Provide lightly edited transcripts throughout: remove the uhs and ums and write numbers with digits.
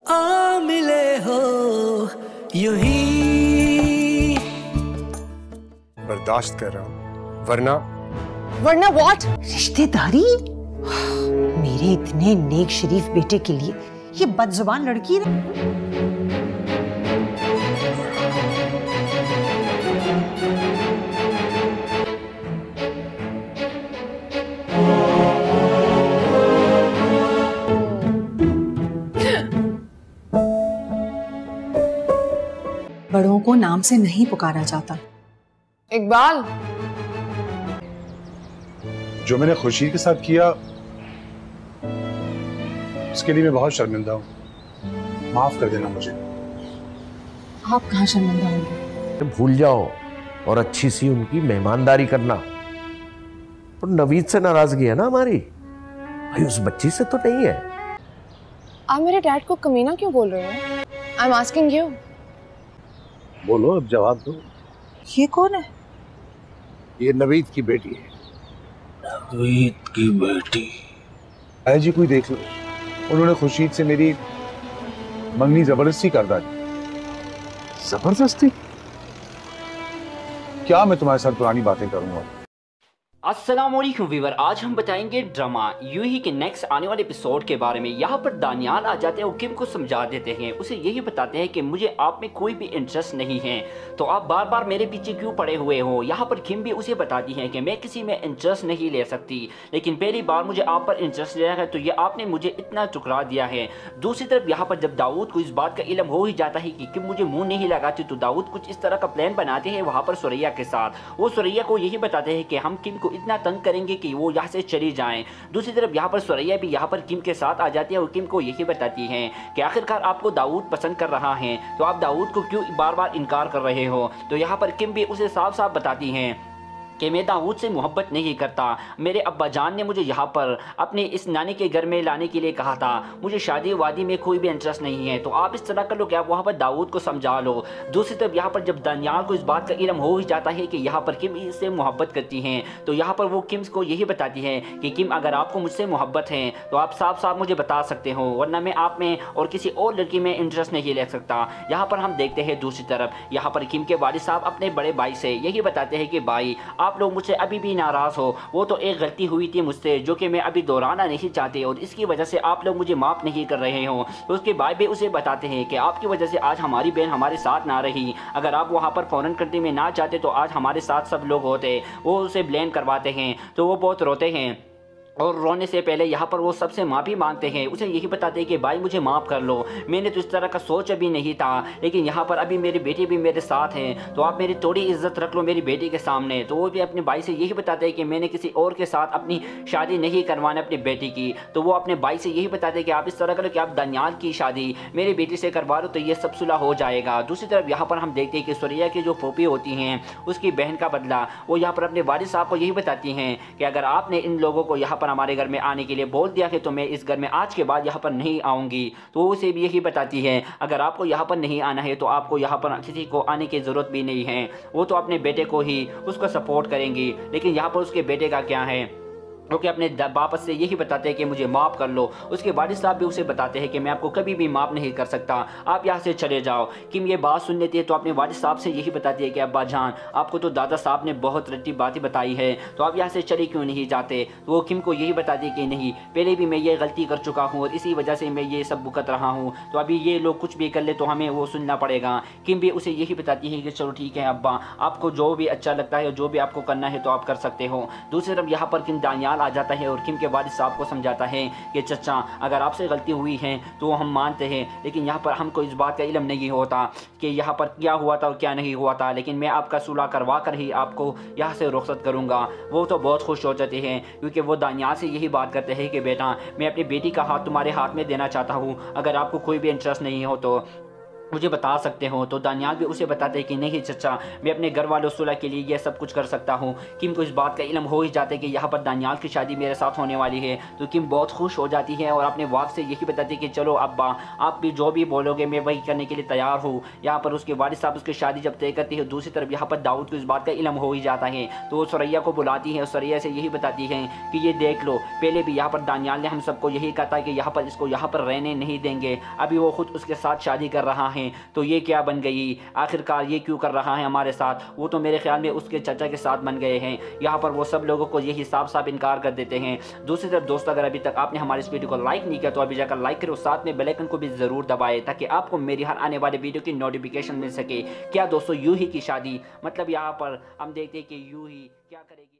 आ मिले हो यूं ही बर्दाश्त कर रहा हूं, वरना व्हाट? रिश्तेदारी? मेरे इतने नेक शरीफ बेटे के लिए ये बदजुबान लड़की बड़ों को नाम से नहीं पुकारा जाता। इकबाल, जो मैंने खुशी के साथ किया उसके लिए मैं बहुत शर्मिंदा हूँ, माफ कर देना मुझे। आप कहाँ शर्मिंदा होंगे? भूल जाओ और अच्छी सी उनकी मेहमानदारी करना। और नवीद से नाराजगी है ना हमारी, भाई उस बच्ची से तो नहीं है। आप मेरे डैड को कमीना क्यों बोल रहे हो? I am asking you. बोलो, अब जवाब दो। ये कौन है? ये नवीद की बेटी है। नवीद की बेटी? आया जी, कोई देख लो, उन्होंने खुर्शीद से मेरी मंगनी जबरदस्ती कर डाली। जबरदस्ती? क्या मैं तुम्हारे साथ पुरानी बातें करूंगा? अस्सलामुअलैकुम व्यूअर, आज हम बताएंगे ड्रामा यूं ही के नेक्स्ट आने वाले एपिसोड के बारे में। यहाँ पर दानियाल आ जाते हैं और किम को समझा देते हैं, उसे यही बताते हैं कि मुझे आप में कोई भी इंटरेस्ट नहीं है, तो आप बार बार मेरे पीछे क्यों पड़े हुए हो। यहाँ पर किम भी उसे बताती है कि मैं किसी में इंटरेस्ट नहीं ले सकती, लेकिन पहली बार मुझे आप पर इंटरेस्ट लिया है तो ये आपने मुझे इतना ठुकरा दिया है। दूसरी तरफ यहाँ पर जब दाऊद को इस बात का इल्म हो ही जाता है कि किम मुझे मुँह नहीं लगाती, तो दाऊद कुछ इस तरह का प्लान बनाते हैं वहाँ पर सुरैया के साथ। वो सुरैया को यही बताते हैं कि हम किम को इतना तंग करेंगे कि वो यहाँ से चली जाएं। दूसरी तरफ यहाँ पर सुरैया भी यहाँ पर किम के साथ आ जाती है और किम को यही बताती है कि आखिरकार आपको दाऊद पसंद कर रहा है, तो आप दाऊद को क्यों बार बार इनकार कर रहे हो। तो यहाँ पर किम भी उसे साफ साफ बताती हैं कि मैं दाऊद से मोहब्बत नहीं करता। मेरे अब्बा जान ने मुझे यहाँ पर अपने इस नानी के घर में लाने के लिए कहा था, मुझे शादी वादी में कोई भी इंटरेस्ट नहीं है, तो आप इस तरह कर लो कि आप वहाँ पर दाऊद को समझा लो। दूसरी तरफ यहाँ पर जब दानियाल को इस बात का इल्म हो ही जाता है कि यहाँ पर किम इससे मोहब्बत करती हैं, तो यहाँ पर वो किम को यही बताती है कि किम अगर आपको मुझसे मोहब्बत है तो आप साफ साफ मुझे बता सकते हो, वरना मैं आप में और किसी और लड़की में इंटरेस्ट नहीं ले सकता। यहाँ पर हम देखते हैं दूसरी तरफ यहाँ पर किम के वालिद साहब अपने बड़े भाई से यही बताते हैं कि भाई आप लोग मुझसे अभी भी नाराज़ हो, वो तो एक गलती हुई थी मुझसे जो कि मैं अभी दोहराना नहीं चाहते और इसकी वजह से आप लोग मुझे माफ़ नहीं कर रहे हो। तो उसके भाई भी उसे बताते हैं कि आपकी वजह से आज हमारी बहन हमारे साथ ना रही, अगर आप वहाँ पर फॉरेन कंट्री में ना जाते तो आज हमारे साथ सब लोग होते। वो उसे ब्लेम करवाते हैं तो वो बहुत रोते हैं और रोने से पहले यहाँ पर वो सबसे माफ़ी मांगते हैं। उसे यही बताते हैं कि भाई मुझे माफ़ कर लो, मैंने तो इस तरह का सोच अभी नहीं था, लेकिन यहाँ पर अभी मेरी बेटी भी मेरे साथ है, तो आप मेरी थोड़ी इज्जत रख लो मेरी बेटी के सामने। तो वो भी अपने भाई से यही बताते हैं कि मैंने किसी और के साथ अपनी शादी नहीं करवाना अपनी बेटी की। तो वो अपने भाई से यही बताते हैं कि आप इस तरह करो कि आप दानियाल की शादी मेरी बेटी से करवा लो तो ये सब सुलह हो जाएगा। दूसरी तरफ यहाँ पर हम देखते हैं कि सुरैया की जो फोपी होती हैं उसकी बहन का बदला वो यहाँ पर अपने वालिद साहब को यही बताती हैं कि अगर आपने इन लोगों को यहाँ हमारे घर में आने के लिए बोल दिया है तो मैं इस घर में आज के बाद यहाँ पर नहीं आऊँगी। तो वो उसे भी यही बताती है अगर आपको यहाँ पर नहीं आना है तो आपको यहाँ पर किसी को आने की ज़रूरत भी नहीं है, वो तो अपने बेटे को ही उसको सपोर्ट करेंगी। लेकिन यहाँ पर उसके बेटे का क्या है, क्योंकि अपने वापस से यही बताते हैं कि मुझे माफ़ कर लो। उसके वालिद साहब भी उसे बताते हैं कि मैं आपको कभी भी माफ़ नहीं कर सकता, आप यहाँ से चले जाओ। किम ये बात सुन लेती है तो अपने वालिद साहब से यही बताती है कि अब्बा जान आपको तो दादा साहब ने बहुत रट्टी बातें बताई है, तो आप यहाँ से चले क्यों नहीं जाते। तो वो किम को यही बताती है कि नहीं, पहले भी मैं ये गलती कर चुका हूँ और इसी वजह से मैं ये सब भुगत रहा हूँ, तो अभी ये लोग कुछ भी कर ले तो हमें वो सुनना पड़ेगा। किम भी उसे यही बताती है कि चलो ठीक है अब्बा, आपको जो भी अच्छा लगता है जो भी आपको करना है तो आप कर सकते हो। दूसरी तरफ यहाँ पर किम दानियाल आ जाता है और किम के वालिद साहब को समझाता है कि चचा अगर आपसे गलती हुई है तो हम मानते हैं, लेकिन यहाँ पर हमको इस बात का इल्म नहीं होता कि यहाँ पर क्या हुआ था और क्या नहीं हुआ था, लेकिन मैं आपका सुलह करवा कर ही आपको यहाँ से रुखसत करूँगा। वो तो बहुत खुश हो जाते हैं क्योंकि वो दानियाल से यही बात करते हैं कि बेटा मैं अपनी बेटी का हाथ तुम्हारे हाथ में देना चाहता हूँ, अगर आपको कोई भी इंटरेस्ट नहीं हो तो। मुझे बता सकते हो। तो दानियाल भी उसे बताते हैं कि नहीं चचा, मैं अपने घर वालों सुलह के लिए ये सब कुछ कर सकता हूँ। किम को इस बात का इल्म हो ही जाता है कि यहाँ पर दानियाल की शादी मेरे साथ होने वाली है। तो किम बहुत खुश हो जाती है और अपने वालिद से यही बताती है कि चलो अब्बा, आप भी जो भी बोलोगे मैं वही करने के लिए तैयार हूँ। यहाँ पर उसके वालिद साहब उसकी शादी जब तय करती है, दूसरी तरफ यहाँ पर दाऊद को इस बात का इल्म हो ही जाता है। तो वो सुरैया को बुलाती है और सुरैया से यही बताती है कि ये देख लो, पहले भी यहाँ पर दानियाल ने हम सबको यही कहा था कि यहाँ पर इसको यहाँ पर रहने नहीं देंगे, अभी वो खुद उसके साथ शादी कर रहा है, तो ये क्या बन गई, आखिरकार ये क्यों कर रहा है हमारे साथ। वो तो मेरे ख्याल में उसके चाचा के साथ बन गए हैं। यहाँ पर वो सब लोगों को यही साफ साफ इनकार कर देते हैं। दूसरी तरफ दोस्तों, अगर अभी तक आपने हमारे इस वीडियो को लाइक नहीं किया तो अभी जाकर लाइक करो, साथ में बेल आइकन को भी जरूर दबाएं ताकि आपको मेरी हर आने वाले वीडियो की नोटिफिकेशन मिल सके। क्या दोस्तों, यूही की शादी, मतलब यहाँ पर हम देखते हैं कि यूही क्या करेगी।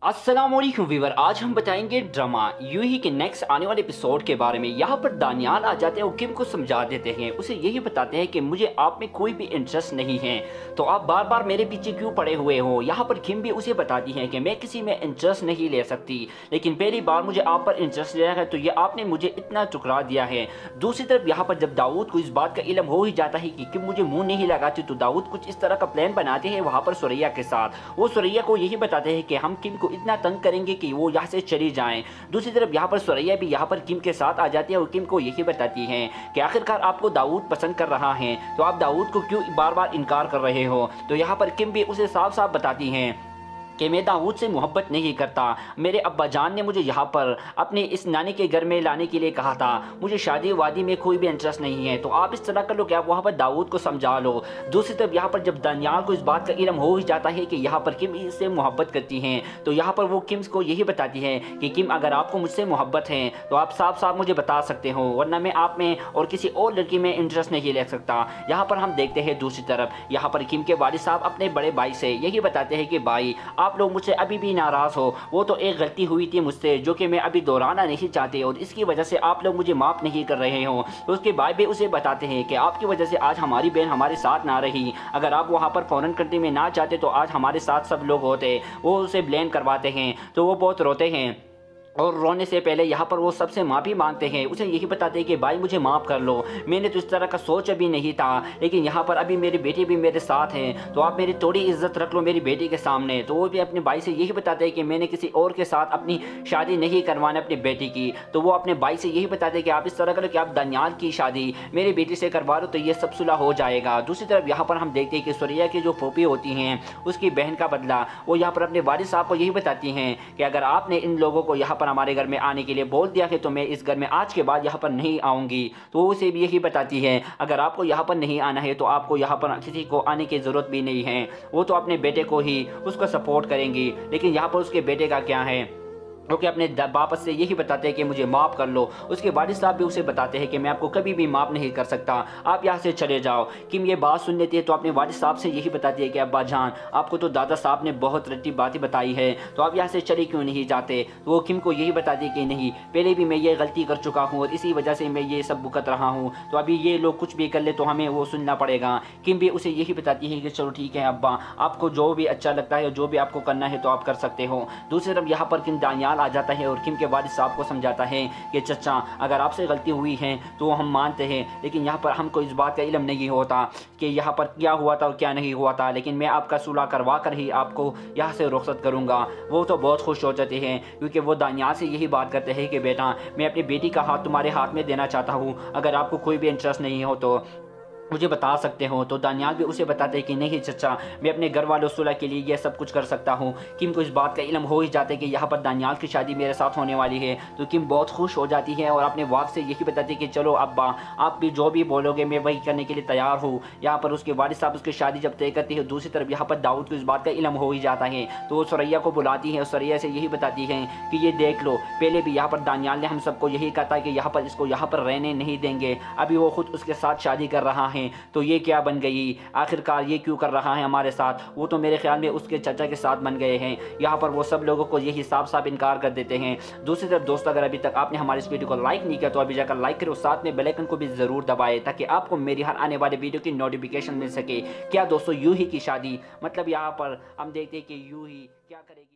अस्सलाम वालेकुम व्यूअर, आज हम बताएंगे ड्रामा यूही के नेक्स्ट आने वाले एपिसोड के बारे में। यहाँ पर दानियाल आ जाते हैं और किम को समझा देते हैं, उसे यही बताते हैं कि मुझे आप में कोई भी इंटरेस्ट नहीं है, तो आप बार बार मेरे पीछे क्यों पड़े हुए हो। यहाँ पर किम भी उसे बताती है कि मैं किसी में इंटरेस्ट नहीं ले सकती, लेकिन पहली बार मुझे आप पर इंटरेस्ट लिया है तो ये आपने मुझे इतना ठुकरा दिया है। दूसरी तरफ यहाँ पर जब दाऊद को इस बात का इल्म हो ही जाता है कि किम मुझे मुँह नहीं लगाती, तो दाऊद कुछ इस तरह का प्लान बनाते हैं वहाँ पर सुरैया के साथ। वो सुरैया को यही बताते हैं कि हम किम को इतना तंग करेंगे कि वो यहाँ से चली जाएं। दूसरी तरफ यहाँ पर सुरैया भी यहाँ पर किम के साथ आ जाती है और किम को यही बताती है कि आखिरकार आपको दाऊद पसंद कर रहा है, तो आप दाऊद को क्यों बार बार इनकार कर रहे हो। तो यहाँ पर किम भी उसे साफ साफ बताती हैं कि मैं दाऊद से मोहब्बत नहीं करता, मेरे अब्बा जान ने मुझे यहाँ पर अपने इस नानी के घर में लाने के लिए कहा था, मुझे शादी वादी में कोई भी इंटरेस्ट नहीं है, तो आप इस तरह कर लो कि आप वहाँ पर दाऊद को समझा लो। दूसरी तरफ यहाँ पर जब दानियाल को इस बात का इल्म हो ही जाता है कि यहाँ पर किम इससे मोहब्बत करती हैं, तो यहाँ पर वो किम को यही बताती है कि किम, अगर आपको मुझसे मोहब्बत है तो आप साफ साफ मुझे बता सकते हो, वरना मैं आप में और किसी और लड़की में इंटरेस्ट नहीं ले सकता। यहाँ पर हम देखते हैं दूसरी तरफ यहाँ पर किम के वालिद साहब अपने बड़े भाई से यही बताते हैं कि भाई, आप लोग मुझसे अभी भी नाराज़ हो, वो तो एक गलती हुई थी मुझसे जो कि मैं अभी दोहराना नहीं चाहते और इसकी वजह से आप लोग मुझे माफ़ नहीं कर रहे हो। तो उसके भाई भी उसे बताते हैं कि आपकी वजह से आज हमारी बहन हमारे साथ ना रही, अगर आप वहाँ पर फॉरेन कंट्री में ना जाते तो आज हमारे साथ सब लोग होते। वो उसे ब्लेम करवाते हैं तो वो बहुत रोते हैं और रोने से पहले यहाँ पर वो सबसे माफ़ी मांगते हैं। उसे यही बताते हैं कि भाई मुझे माफ़ कर लो, मैंने तो इस तरह का सोच अभी नहीं था, लेकिन यहाँ पर अभी मेरी बेटी भी मेरे साथ है, तो आप मेरी थोड़ी इज्जत रख लो मेरी बेटी के सामने। तो वो भी अपने भाई से यही बताते हैं कि मैंने किसी और के साथ अपनी शादी नहीं करवाना अपनी बेटी की। तो वो अपने भाई से यही बताते हैं कि आप इस तरह करो कि आप दानियाल की शादी मेरी बेटी से करवा लो तो ये सब सुलह हो जाएगा। दूसरी तरफ यहाँ पर हम देखते हैं कि सुरैया की जो फूफी होती हैं उसकी बहन का बदला वो यहाँ पर अपने वालिद साहब को यही बताती हैं कि अगर आपने इन लोगों को यहाँ पर हमारे घर में आने के लिए बोल दिया है तो मैं इस घर में आज के बाद यहाँ पर नहीं आऊँगी। तो उसे भी यही बताती है अगर आपको यहाँ पर नहीं आना है तो आपको यहाँ पर किसी को आने की ज़रूरत भी नहीं है, वो तो अपने बेटे को ही उसको सपोर्ट करेंगी। लेकिन यहाँ पर उसके बेटे का क्या है, ओके अपने वापस से यही बताते हैं कि मुझे माफ़ कर लो। उसके वालिद साहब भी उसे बताते हैं कि मैं आपको कभी भी माफ़ नहीं कर सकता, आप यहाँ से चले जाओ। किम ये बात सुन लेती है तो अपने वालिद साहब से यही बताती है कि अब्बा जान, आपको तो दादा साहब ने बहुत रट्टी बातें बताई है, तो आप यहाँ से चले क्यों नहीं जाते। तो वो किम को यही बताती है कि नहीं, पहले भी मैं ये गलती कर चुका हूँ और इसी वजह से मैं ये सब भुगत रहा हूँ, तो अभी ये लोग कुछ भी कर ले तो हमें वो सुनना पड़ेगा। किम भी उसे यही बताती है कि चलो ठीक है अब्बा, आपको जो भी अच्छा लगता है जो भी आपको करना है तो आप कर सकते हो। दूसरी तरफ यहाँ पर किम दानियाल आ जाता है और किम के वालिद साहब को समझाता है कि चचा, अगर आपसे गलती हुई है तो हम मानते हैं, लेकिन यहाँ पर हमको इस बात का इल्म नहीं होता कि यहाँ पर क्या हुआ था और क्या नहीं हुआ था, लेकिन मैं आपका सुलह करवा कर ही आपको यहाँ से रुखसत करूँगा। वो तो बहुत खुश हो जाते हैं क्योंकि वो दानियाल से यही बात करते हैं कि बेटा, मैं अपनी बेटी का हाथ तुम्हारे हाथ में देना चाहता हूँ, अगर आपको कोई भी इंटरेस्ट नहीं हो तो मुझे बता सकते हो। तो दानियाल भी उसे बताते हैं कि नहीं चचा, मैं अपने घर वालों सुलह के लिए ये सब कुछ कर सकता हूँ। किम को इस बात का इल्म हो ही जाता है कि यहाँ पर दानियाल की शादी मेरे साथ होने वाली है, तो किम बहुत खुश हो जाती है और अपने वालिद से यही बताती है कि चलो अब्बा, आप भी जो भी बोलोगे मैं वही करने के लिए तैयार हूँ। यहाँ पर उसके वालिद साहब उसकी शादी जब तय करती है, दूसरी तरफ यहाँ पर दाऊद को इस बात का इल्म हो ही जाता है, तो वो सुरैया को बुलाती है और सुरैया से यही बताती है कि ये देख लो, पहले भी यहाँ पर दानियाल ने हम सबको यही कहा था कि यहाँ पर इसको यहाँ पर रहने नहीं देंगे, अभी वो खुद उसके साथ शादी कर रहा है, तो ये क्या बन गई, आखिरकार ये क्यों कर रहा है हमारे साथ। वो तो मेरे ख्याल में उसके चाचा के साथ बन गए हैं। यहाँ पर वो सब लोगों को यही साफ साफ इनकार कर देते हैं। दूसरी तरफ दोस्तों, अगर अभी तक आपने हमारे इस वीडियो को लाइक नहीं किया तो अभी जाकर लाइक करो, साथ में बेल आइकन को भी जरूर दबाएं ताकि आपको मेरी हर आने वाले वीडियो की नोटिफिकेशन मिल सके। क्या दोस्तों, यूही की शादी, मतलब यहाँ पर हम देखते हैं कि यूही क्या करेगी।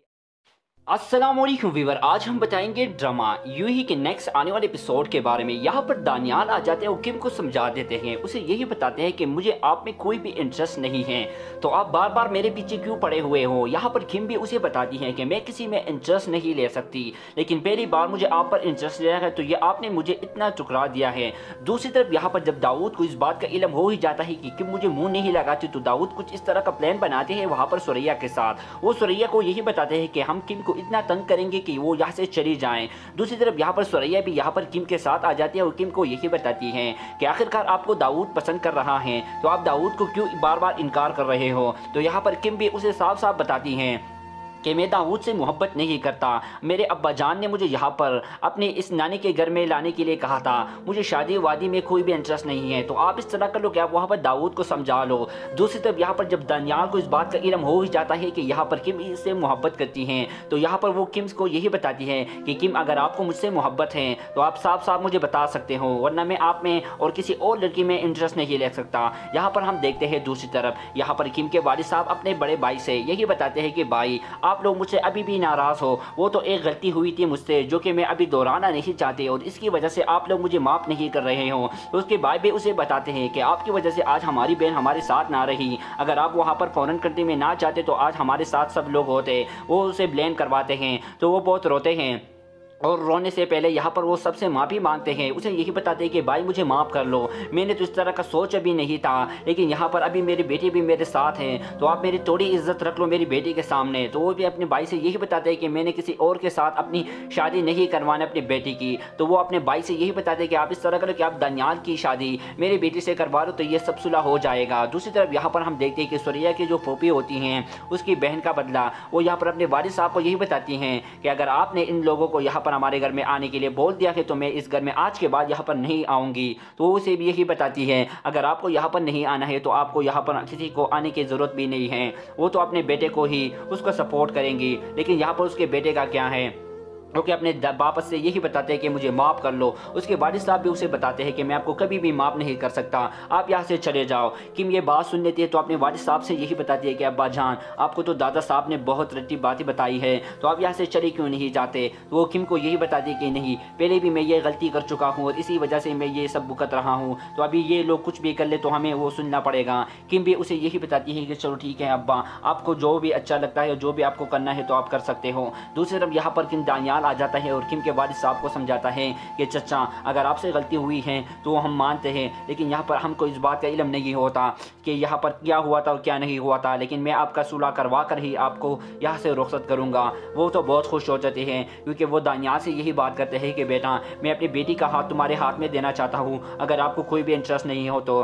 अस्सलाम वालेकुम व्यूअर, आज हम बताएंगे ड्रामा यूही के नेक्स्ट आने वाले एपिसोड के बारे में। यहाँ पर दानियाल आ जाते हैं और किम को समझा देते हैं, उसे यही बताते हैं कि मुझे आप में कोई भी इंटरेस्ट नहीं है, तो आप बार बार मेरे पीछे क्यों पड़े हुए हो। यहाँ पर किम भी उसे बताती है कि मैं किसी में इंटरेस्ट नहीं ले सकती, लेकिन पहली बार मुझे आप पर इंटरेस्ट लिया है तो ये आपने मुझे इतना ठुकरा दिया है। दूसरी तरफ यहाँ पर जब दाऊद को इस बात का इल्म हो ही जाता है कि किम मुझे मुँह नहीं लगाती, तो दाऊद कुछ इस तरह का प्लान बनाते हैं वहाँ पर सुरैया के साथ। वो सुरैया को यही बताते हैं कि हम किम को इतना तंग करेंगे कि वो यहाँ से चली जाएं। दूसरी तरफ यहाँ पर सुरैया भी यहाँ पर किम के साथ आ जाती है और किम को यही बताती है कि आखिरकार आपको दाऊद पसंद कर रहा है, तो आप दाऊद को क्यों बार बार इनकार कर रहे हो। तो यहाँ पर किम भी उसे साफ साफ बताती हैं कि मैं दाऊद से मोहब्बत नहीं करता, मेरे अब्बा जान ने मुझे यहाँ पर अपने इस नानी के घर में लाने के लिए कहा था, मुझे शादी वादी में कोई भी इंटरेस्ट नहीं है, तो आप इस तरह कर लो कि आप वहाँ पर दाऊद को समझा लो। दूसरी तरफ यहाँ पर जब दानियाल को इस बात का इल्म हो ही जाता है कि यहाँ पर किम इससे मोहब्बत करती हैं, तो यहाँ पर वो किम को यही बताती है कि किम अगर आपको मुझसे मोहब्बत है तो आप साफ साफ मुझे बता सकते हो, वरना मैं आप में और किसी और लड़की में इंटरेस्ट नहीं ले सकता। यहाँ पर हम देखते हैं दूसरी तरफ यहाँ पर किम के वालिद साहब अपने बड़े भाई से यही बताते हैं कि भाई आप लोग मुझसे अभी भी नाराज़ हो, वो तो एक गलती हुई थी मुझसे जो कि मैं अभी दोहराना नहीं चाहते और इसकी वजह से आप लोग मुझे माफ़ नहीं कर रहे हो। तो उसके भाई भी उसे बताते हैं कि आपकी वजह से आज हमारी बहन हमारे साथ ना रही, अगर आप वहाँ पर फ़ौरन करने में ना चाहते तो आज हमारे साथ सब लोग होते। वो उसे ब्लेम करवाते हैं तो वो बहुत रोते हैं और रोने से पहले यहाँ पर वो सबसे माफ़ी मांगते हैं। उसे यही बताते हैं कि भाई मुझे माफ़ कर लो, मैंने तो इस तरह का सोच अभी नहीं था, लेकिन यहाँ पर अभी मेरी बेटी भी मेरे साथ है, तो आप मेरी थोड़ी इज्जत रख लो मेरी बेटी के सामने। तो वो भी अपने भाई से यही बताते हैं कि मैंने किसी और के साथ अपनी शादी नहीं करवाना अपनी बेटी की। तो वो अपने भाई से यही बताते हैं कि आप इस तरह करो कि आप दानियाल की शादी मेरी बेटी से करवा लो तो ये सब सुलह हो जाएगा। दूसरी तरफ यहाँ पर हम देखते हैं कि सुरैया की जो फूफी होती हैं उसकी बहन का बदला वो यहाँ पर अपने वालिद साहब को यही बताती हैं कि अगर आपने इन लोगों को यहाँ पर हमारे घर में आने के लिए बोल दिया है तो मैं इस घर में आज के बाद यहाँ पर नहीं आऊँगी। तो उसे भी यही बताती है अगर आपको यहाँ पर नहीं आना है तो आपको यहाँ पर किसी को आने की ज़रूरत भी नहीं है, वो तो अपने बेटे को ही उसको सपोर्ट करेंगी। लेकिन यहाँ पर उसके बेटे का क्या है, क्योंकि अपने वापस से यही बताते हैं कि मुझे माफ़ कर लो। उसके वालिद साहब भी उसे बताते हैं कि मैं आपको कभी भी माफ़ नहीं कर सकता, आप यहाँ से चले जाओ। किम ये बात सुन लेती है तो अपने वालिद साहब से यही बताती है कि अब्बा जान आपको तो दादा साहब ने बहुत रट्टी बातें बताई है, तो आप यहाँ से चले क्यों नहीं जाते। तो वो किम को यही बताती है कि नहीं, पहले भी मैं ये गलती कर चुका हूँ और इसी वजह से मैं ये सब भुगत रहा हूँ, तो अभी ये लोग कुछ भी कर ले तो हमें वो सुनना पड़ेगा। किम भी उसे यही बताती है कि चलो ठीक है अब्बा, आपको जो भी अच्छा लगता है जो भी आपको करना है तो आप कर सकते हो। दूसरी तरफ यहाँ पर किम दानियाल आ जाता है और किम के वालिद साहब को समझाता है कि चचा अगर आपसे गलती हुई है तो हम मानते हैं, लेकिन यहाँ पर हमको इस बात का इल्म नहीं होता कि यहाँ पर क्या हुआ था और क्या नहीं हुआ था, लेकिन मैं आपका सुलह करवा कर ही आपको यहाँ से रुखसत करूँगा। वो तो बहुत खुश हो जाते हैं क्योंकि वो दानियाल से यही बात करते हैं कि बेटा मैं अपनी बेटी का हाथ तुम्हारे हाथ में देना चाहता हूँ, अगर आपको कोई भी इंटरेस्ट नहीं हो तो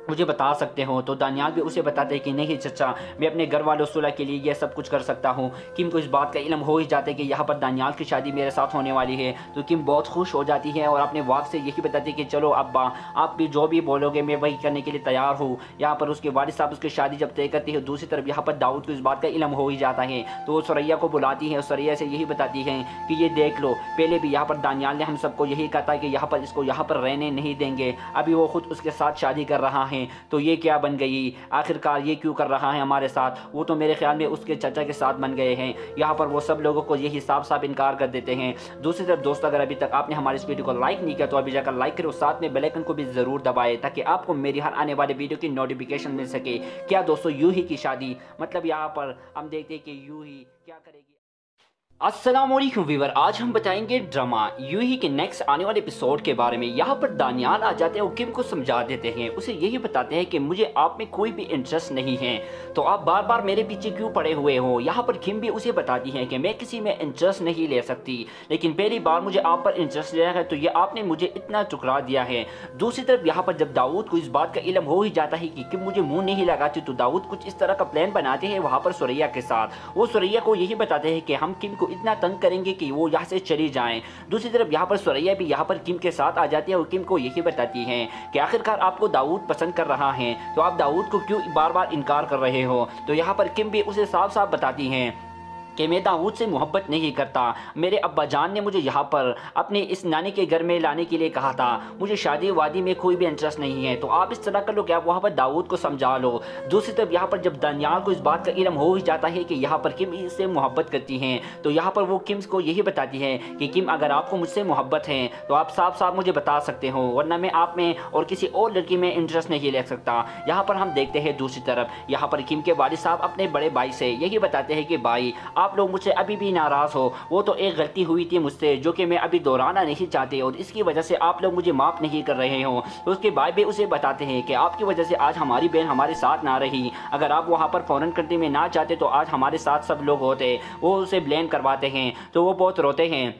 मुझे बता सकते हो। तो दानियाल भी उसे बताते हैं कि नहीं चचा मैं अपने घर वालों सुलह के लिए यह सब कुछ कर सकता हूँ। किम को इस बात का इल्म हो ही जाता है कि यहाँ पर दानियाल की शादी मेरे साथ होने वाली है, तो किम बहुत खुश हो जाती है और अपने वालिद से यही बताती है कि चलो अब्बा आप भी जो भी बोलोगे मैं वही करने के लिए तैयार हूँ। यहाँ पर उसके वालिद साहब उसकी शादी जब तय करती है, दूसरी तरफ यहाँ पर दाऊद को इस बात का इल्म हो ही जाता है, तो वो सुरैया को बुलाती है और सुरैया से यही बताती है कि ये देख लो पहले भी यहाँ पर दानियाल ने हम सबको यही कहा था कि यहाँ पर इसको यहाँ पर रहने नहीं देंगे, अभी वो खुद उसके साथ शादी कर रहा है, तो ये क्या बन गई, आखिरकार ये क्यों कर रहा है हमारे साथ। वो तो मेरे ख्याल में उसके चाचा के साथ बन गए हैं। यहाँ पर वो सब लोगों को यही साफ साफ इनकार कर देते हैं। दूसरी तरफ दोस्तों अगर अभी तक आपने हमारे इस वीडियो को लाइक नहीं किया तो अभी जाकर लाइक करो, साथ में बेल आइकन को भी जरूर दबाएं ताकि आपको मेरी हर आने वाले वीडियो की नोटिफिकेशन मिल सके। क्या दोस्तों यूही की शादी, मतलब यहाँ पर हम देखते हैं कि यूही क्या करेगी। अस्सलाम वालेकुम व्यूअर, आज हम बताएंगे ड्रामा यूही के नेक्स्ट आने वाले एपिसोड के बारे में। यहाँ पर दानियाल आ जाते हैं और किम को समझा देते हैं, उसे यही बताते हैं कि मुझे आप में कोई भी इंटरेस्ट नहीं है, तो आप बार बार मेरे पीछे क्यों पड़े हुए हो। यहाँ पर किम भी उसे बताती है कि मैं किसी में इंटरेस्ट नहीं ले सकती, लेकिन पहली बार मुझे आप पर इंटरेस्ट लिया है तो ये आपने मुझे इतना ठुकरा दिया है। दूसरी तरफ यहाँ पर जब दाऊद को इस बात का इल्म हो ही जाता है कि किम मुझे मुँह नहीं लगाती, तो दाऊद कुछ इस तरह का प्लान बनाते हैं वहाँ पर सुरैया के साथ। वो सुरैया को यही बताते हैं कि हम किम को इतना तंग करेंगे कि वो यहाँ से चली जाएं। दूसरी तरफ यहाँ पर सुरैया भी यहाँ पर किम के साथ आ जाती है और किम को यही बताती है कि आखिरकार आपको दाऊद पसंद कर रहा है, तो आप दाऊद को क्यों बार बार इनकार कर रहे हो। तो यहाँ पर किम भी उसे साफ साफ बताती हैं کہ میں داؤد سے محبت نہیں کرتا، میرے ابا جان نے مجھے یہاں پر اپنے اس نانی کے گھر میں لانے کے لیے کہا تھا، مجھے شادی وادی میں کوئی بھی انٹرسٹ نہیں ہے، تو آپ اس طرح کر لو کہ آپ وہاں پر داؤد کو سمجھا لو۔ دوسری طرف یہاں پر جب دانیال کو اس بات کا علم ہو ہی جاتا ہے کہ یہاں پر کم اس سے محبت کرتی ہیں، تو یہاں پر وہ کم کو یہی بتاتی ہے کہ کم اگر آپ کو مجھ سے محبت ہے تو آپ صاف صاف مجھے بتا سکتے ہو، ورنہ میں آپ میں اور کسی اور لڑکی میں انٹرسٹ نہیں لے سکتا۔ یہاں پر ہم دیکھتے ہیں دوسری طرف یہاں پر کم کے والد صاحب اپنے بڑے بھائی سے یہی بتاتے ہیں کہ بھائی آپ لوگ مجھ سے ابھی بھی ناراض ہو، وہ تو ایک غلطی ہوئی تھی مجھ سے جو کہ میں ابھی دہرانا نہیں چاہتے اور اس کی وجہ سے آپ لوگ مجھے معاف نہیں کر رہے ہو۔ تو اس کے بھائی بھی اسے بتاتے ہیں کہ آپ کی وجہ سے آج ہماری بہن ہمارے ساتھ نہ رہی، اگر آپ وہاں پر فورن کنٹری میں نہ جاتے تو آج ہمارے ساتھ سب لوگ ہوتے۔ وہ اسے بلیم کرواتے ہیں تو وہ بہت روتے ہیں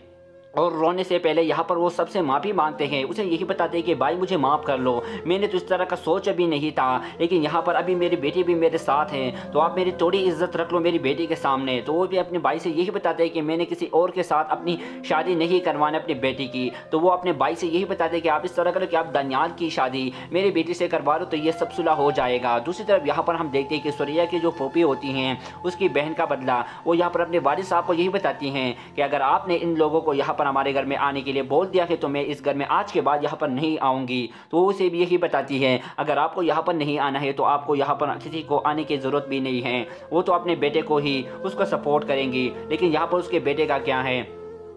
اور رونے سے پہلے یہاں پر وہ سب سے معافی مانگتے ہیں، اسے یہی بتاتے ہیں کہ بھائی مجھے معاف کر لو، میں نے تو اس طرح کا سوچ ابھی نہیں تھا، لیکن یہاں پر ابھی میری بیٹی بھی میرے ساتھ ہے تو آپ میری تھوڑی عزت رکھ لو میری بیٹی کے سامنے۔ تو وہ بھی اپنے بھائی سے یہی بتاتے ہیں کہ میں نے کسی اور کے ساتھ اپنی شادی نہیں کروانا اپنی بیٹی کی۔ تو وہ اپنے بھائی سے یہی بتاتے ہیں کہ آپ اس طرح کرو کہ آپ دانیال کی شادی میری بیٹی سے کروا دو تو یہ سب صلح ہو جائے گا۔ دوسری طرف یہاں پر ہم دیکھتے ہیں کہ سوریا کی جو پھوپھی ہوتی ہیں اس کی بہن کا بدلہ وہ یہاں پر اپنے والد صاحب کو یہی بتاتی ہیں کہ اگر آپ نے ان لوگوں کو یہاں پر ہمارے گھر میں آنے کے لیے بول دیا کہ تو میں اس گھر میں آج کے بعد یہاں پر نہیں آؤں گی، تو وہ اسے بھی یہی بتاتی ہے اگر آپ کو یہاں پر نہیں آنا ہے تو آپ کو یہاں پر کسی کو آنے کی ضرورت بھی نہیں ہے، وہ تو اپنے بیٹے کو ہی اس کو سپورٹ کریں گی۔ لیکن یہاں پر اس کے بیٹے کا کیا ہے،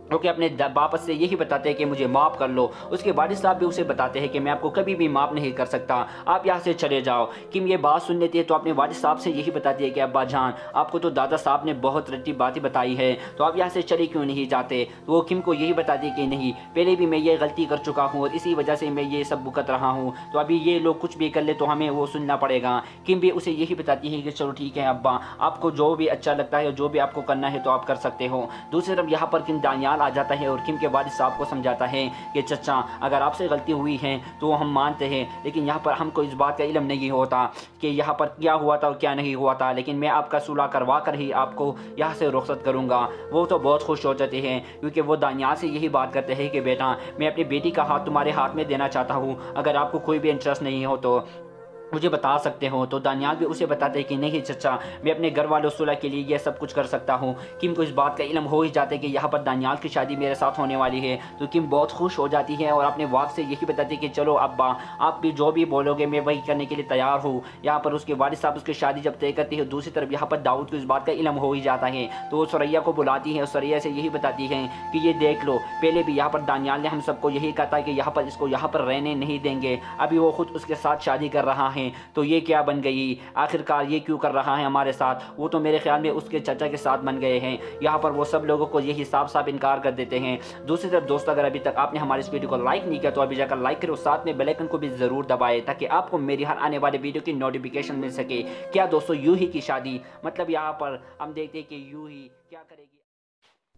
کیونکہ اپنے باپ سے یہی بتاتے ہیں کہ مجھے معاف کر لو۔ اس کے والد صاحب بھی اسے بتاتے ہیں کہ میں آپ کو کبھی بھی معاف نہیں کر سکتا، آپ یہاں سے چلے جاؤ۔ کم یہ بات سن لیتی ہے تو اپنے والد صاحب سے یہی بتاتی ہے کہ ابا جان آپ کو تو دادا صاحب نے بہت رٹی باتیں بتائی ہے تو آپ یہاں سے چلے کیوں نہیں جاتے۔ تو وہ کم کو یہی بتاتی ہے کہ نہیں، پہلے بھی میں یہ غلطی کر چکا ہوں اور اسی وجہ سے میں یہ سب بھگت رہا ہوں، تو ابھی یہ لوگ کچھ بھی کر لے تو ہمیں وہ سننا پڑے گا۔ کم بھی اسے یہی بتاتی ہے کہ چلو ٹھیک ہے ابا، آپ کو جو بھی اچھا لگتا ہے جو بھی آپ کو کرنا ہے تو آپ کر سکتے ہو۔ دوسری طرف یہاں پر کم دانیال آ جاتا ہے اور کم کے والد صاحب کو سمجھاتا ہے کہ چچا اگر آپ سے غلطی ہوئی ہے تو ہم مانتے ہیں، لیکن یہاں پر ہم کو اس بات کا علم نہیں ہوتا کہ یہاں پر کیا ہوا تھا اور کیا نہیں ہوا تھا، لیکن میں آپ کا صلح کروا کر ہی آپ کو یہاں سے رخصت کروں گا۔ وہ تو بہت خوش ہو جاتے ہیں کیونکہ وہ دانیال سے یہی بات کرتے ہیں کہ بیٹا میں اپنی بیٹی کا ہاتھ تمہارے ہاتھ میں دینا چاہتا ہوں، اگر آپ کو کوئی بھی انٹرسٹ نہیں ہو تو مجھے بتا سکتے ہو۔ تو دانیال بھی اسے بتاتے ہیں کہ نہیں چچا میں اپنے گھر والوں صلح کے لیے یہ سب کچھ کر سکتا ہوں۔ کم کو اس بات کا علم ہو ہی جاتا ہے کہ یہاں پر دانیال کی شادی میرے ساتھ ہونے والی ہے، تو کم بہت خوش ہو جاتی ہے اور اپنے والد سے یہی بتاتی ہے کہ چلو ابا آپ بھی جو بھی بولو گے میں وہی کرنے کے لیے تیار ہوں۔ یہاں پر اس کے والد صاحب اس کی شادی جب طے کرتی ہے، دوسری طرف یہاں پر داؤد کو اس بات کا علم ہو ہی جاتا ہے تو وہ سریا کو بلاتی ہے اور سریا سے یہی بتاتی ہے کہ یہ دیکھ لو پہلے بھی یہاں پر دانیال نے ہم سب کو یہی کہا تھا کہ یہاں پر اس کو یہاں پر رہنے نہیں دیں گے، ابھی وہ خود اس کے ساتھ شادی کر رہا ہے تو یہ کیا بن گئی، آخرکار یہ کیوں کر رہا ہے ہمارے ساتھ، وہ تو میرے خیال میں اس کے چچا کے ساتھ بن گئے ہیں۔ یہاں پر وہ سب لوگوں کو یہی صاف صاف انکار کر دیتے ہیں۔ دوسری طرف دوستو اگر ابھی تک آپ نے ہماری اس ویڈیو کو لائک نہیں کیا تو ابھی جا کر لائک کرو، ساتھ میں بیل آئیکن کو بھی ضرور دبائے تاکہ آپ کو میری ہر آنے والے ویڈیو کی نوٹیفیکیشن مل سکے۔ کیا دوستو یوہی کی شادی، مطلب یہاں پر ہم دیکھتے ہیں کہ یوہی کیا کرے گی۔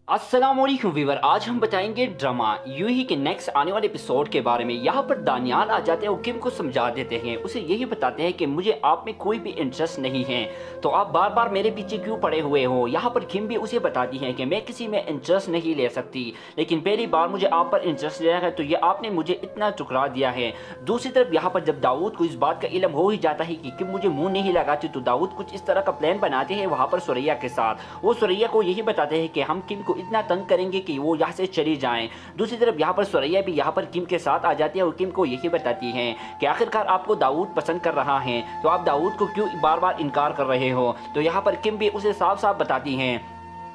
السلام علیکم ویور، آج ہم بتائیں گے ڈرامہ یوہی کے نیکسٹ آنے والے ایپیسوڈ کے بارے میں۔ یہاں پر دانیال آ جاتے ہیں اور کم کو سمجھا دیتے ہیں، اسے یہی بتاتے ہیں کہ مجھے آپ میں کوئی بھی انٹرسٹ نہیں ہے تو آپ بار بار میرے پیچھے کیوں پڑے ہوئے ہو۔ یہاں پر کم بھی اسے بتاتی ہیں کہ میں کسی میں انٹرسٹ نہیں لے سکتی، لیکن پہلی بار مجھے آپ پر انٹرسٹ لیا ہے تو یہ آپ نے مجھے اتنا ٹکرا دیا ہے۔ دوسری طرف یہاں پر جب داؤد کو اس بات کا علم ہو ہی جاتا ہے کہ کم مجھے منہ نہیں لگاتی تو داؤد کچھ اس طرح کا پلان بناتے ہیں وہاں پر سوریا کے ساتھ۔ وہ سوریا کو یہی بتاتے ہیں کہ ہم کم کو اتنا تنگ کریں گے کہ وہ یہاں سے چلی جائیں۔ دوسری طرف یہاں پر سوریا بھی یہاں پر کم کے ساتھ آ جاتی ہے اور کم کو یہی بتاتی ہیں کہ آخرکار آپ کو داؤد پسند کر رہا ہے تو آپ داؤد کو کیوں بار بار انکار کر رہے ہو۔ تو یہاں پر کم بھی اسے صاف صاف بتاتی ہیں